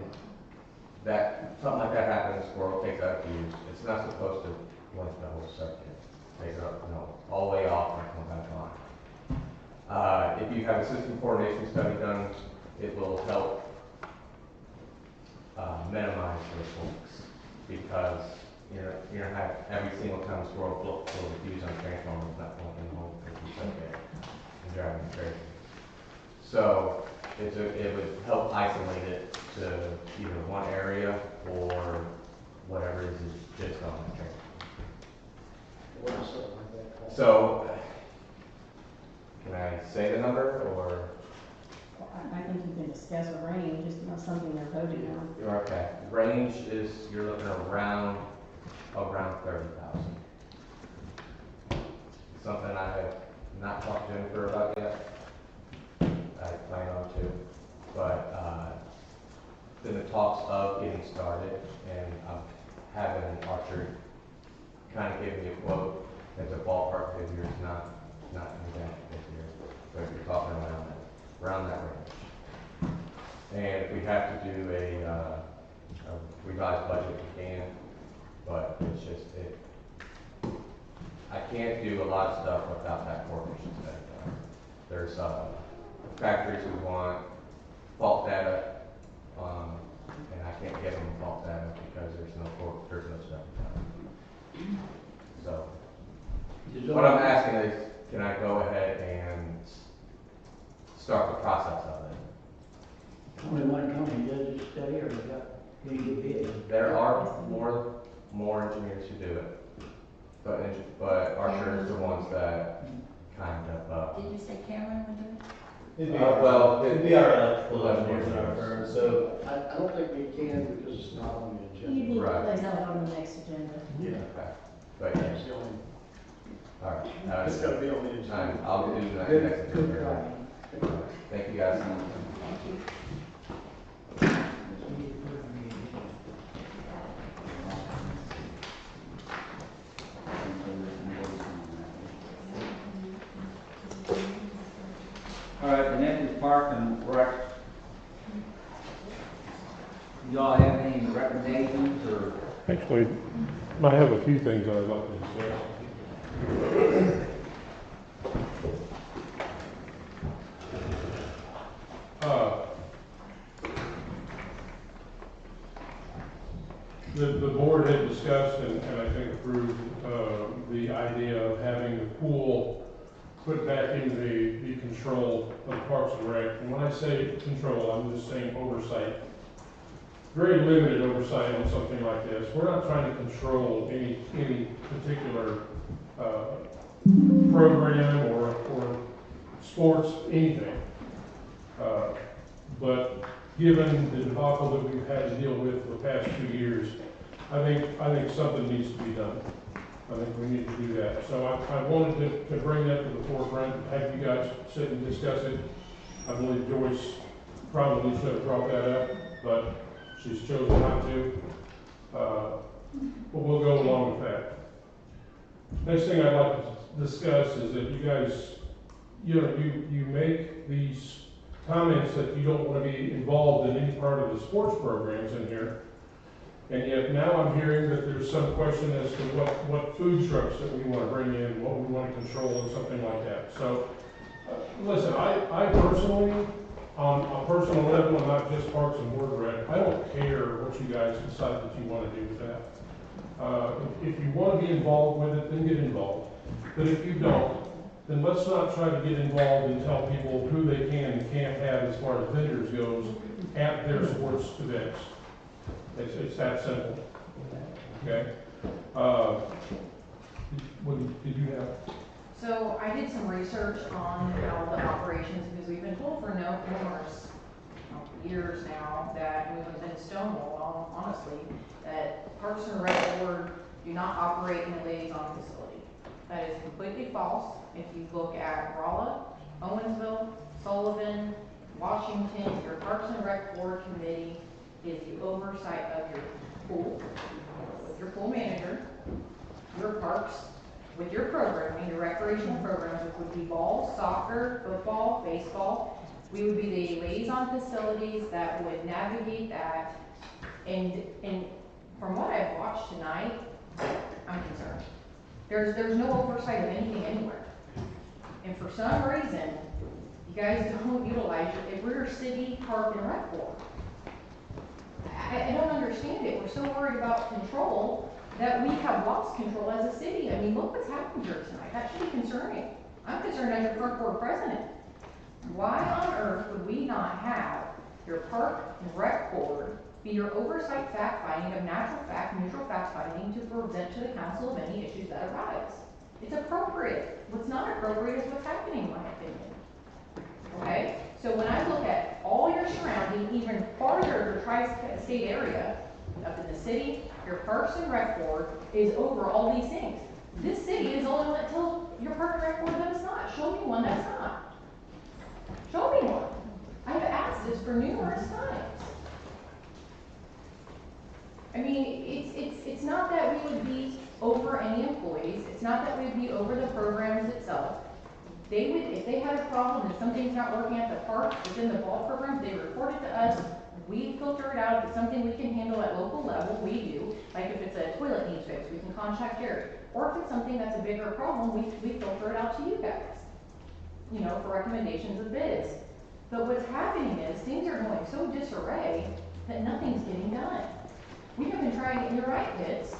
something like that happens, squirrel takes out a fuse, it's not supposed to blink the whole circuit. Take it up, all the way off and come back on. If you have a system coordination study done, it will help minimize those blinks, because you're gonna have every single time a squirrel flips the fuse on transformer, it's not blinking the whole circuit and driving you crazy. So it would help isolate it to either one area or whatever is just on the train. So, can I say the number, or? I think you can discuss a range, it's not something they're voting on. You're okay. Range is, you're looking around 30,000. Something I have not talked to Jennifer about yet. I plan on to, but in the talks of getting started, and I'm having Archer kind of give me a quote as a ballpark figure, it's not exact figure, but you're talking around that range. And if we have to do a revised budget, we can, but it's just I can't do a lot of stuff without that coordination study done. There's factories we want fault data, and I can't get them fault data because there's no study done. So, what I'm asking is, can I go ahead and start the process of it? Only one company does this study, or you get bid? There are more engineers who do it, but Archer is the ones that kind of. Did you say Cameron would do it? It'd be our electrical engineers in our firm, so. I don't think we can because it's not on the You agenda. need to place that on the next agenda. Yeah. Okay, but That's the only, all right. it's gotta be on the agenda. I'll do the Good, next. good try. Thank you guys. Thank you. All right, the next is Park and Rec. Y'all have any recommendations, or? Actually, I have a few things I'd like to discuss. The board had discussed and I think approved the idea of having the pool put back into the control of Parks and Rec. And when I say control, I'm just saying oversight. Very limited oversight on something like this. We're not trying to control any particular program or sports, anything. But given the debacle that we've had to deal with for the past 2 years, I think something needs to be done. I think we need to do that. So I wanted to bring that to the forefront, have you guys sit and discuss it. I believe Joyce probably should have brought that up, but she's chosen not to. But we'll go along with that. Next thing I'd like to discuss is that you guys, you make these comments that you don't want to be involved in any part of the sports programs in here. And yet now I'm hearing that there's some question as to what food trucks that we want to bring in, what we want to control, and something like that. So, listen, I personally, on a personal level, and not just Parks and Board Rec, I don't care what you guys decide that you want to do with that. If you want to be involved with it, then get involved. But if you don't, then let's not try to get involved and tell people who they can and can't have as far as vendors goes at their sports events. It's that simple. Okay? What did you have? So I did some research on how the operations, because we've been told for numerous years now that we've been stonewalled, honestly, that Parks and Rec Board do not operate in a liaison facility. That is completely false. If you look at Rolla, Owensville, Sullivan, Washington, your Parks and Rec Board committee is the oversight of your pool, with your pool manager, your parks, with your programming, your recreational programs, which would be ball, soccer, football, baseball. We would be the liaison facilities that would navigate that. And from what I've watched tonight, I'm concerned. There's no oversight of anything anywhere. And for some reason, you guys don't utilize your, if we're a city park and rec board. I don't understand it. We're so worried about control that we have lost control as a city. I mean, look what's happened here tonight. That should be concerning. I'm concerned as your park board president. Why on earth would we not have your park and rec board be your oversight fact finding of natural fact, neutral fact finding to present to the council of any issues that arise? It's appropriate. What's not appropriate is what's happening, in my opinion. Okay? So when I look at all your surrounding, even farther the tri-state area, up in the city, your Parks and Rec Board is over all these things. This city is the only one that tells your Park and Rec Board that it's not. Show me one that's not. Show me one. I've asked this for numerous times. I mean, it's not that we would be over any employees. It's not that we would be over the programs itself. They would, if they had a problem and something's not working at the park, within the ball programs, they report it to us. We filter it out. If it's something we can handle at local level, we do. Like if it's a toilet needs fixed, we can contact Jerry. Or if it's something that's a bigger problem, we filter it out to you guys, you know, for recommendations of bids. But what's happening is things are going so disarray that nothing's getting done. We have been trying, and you're right, kids,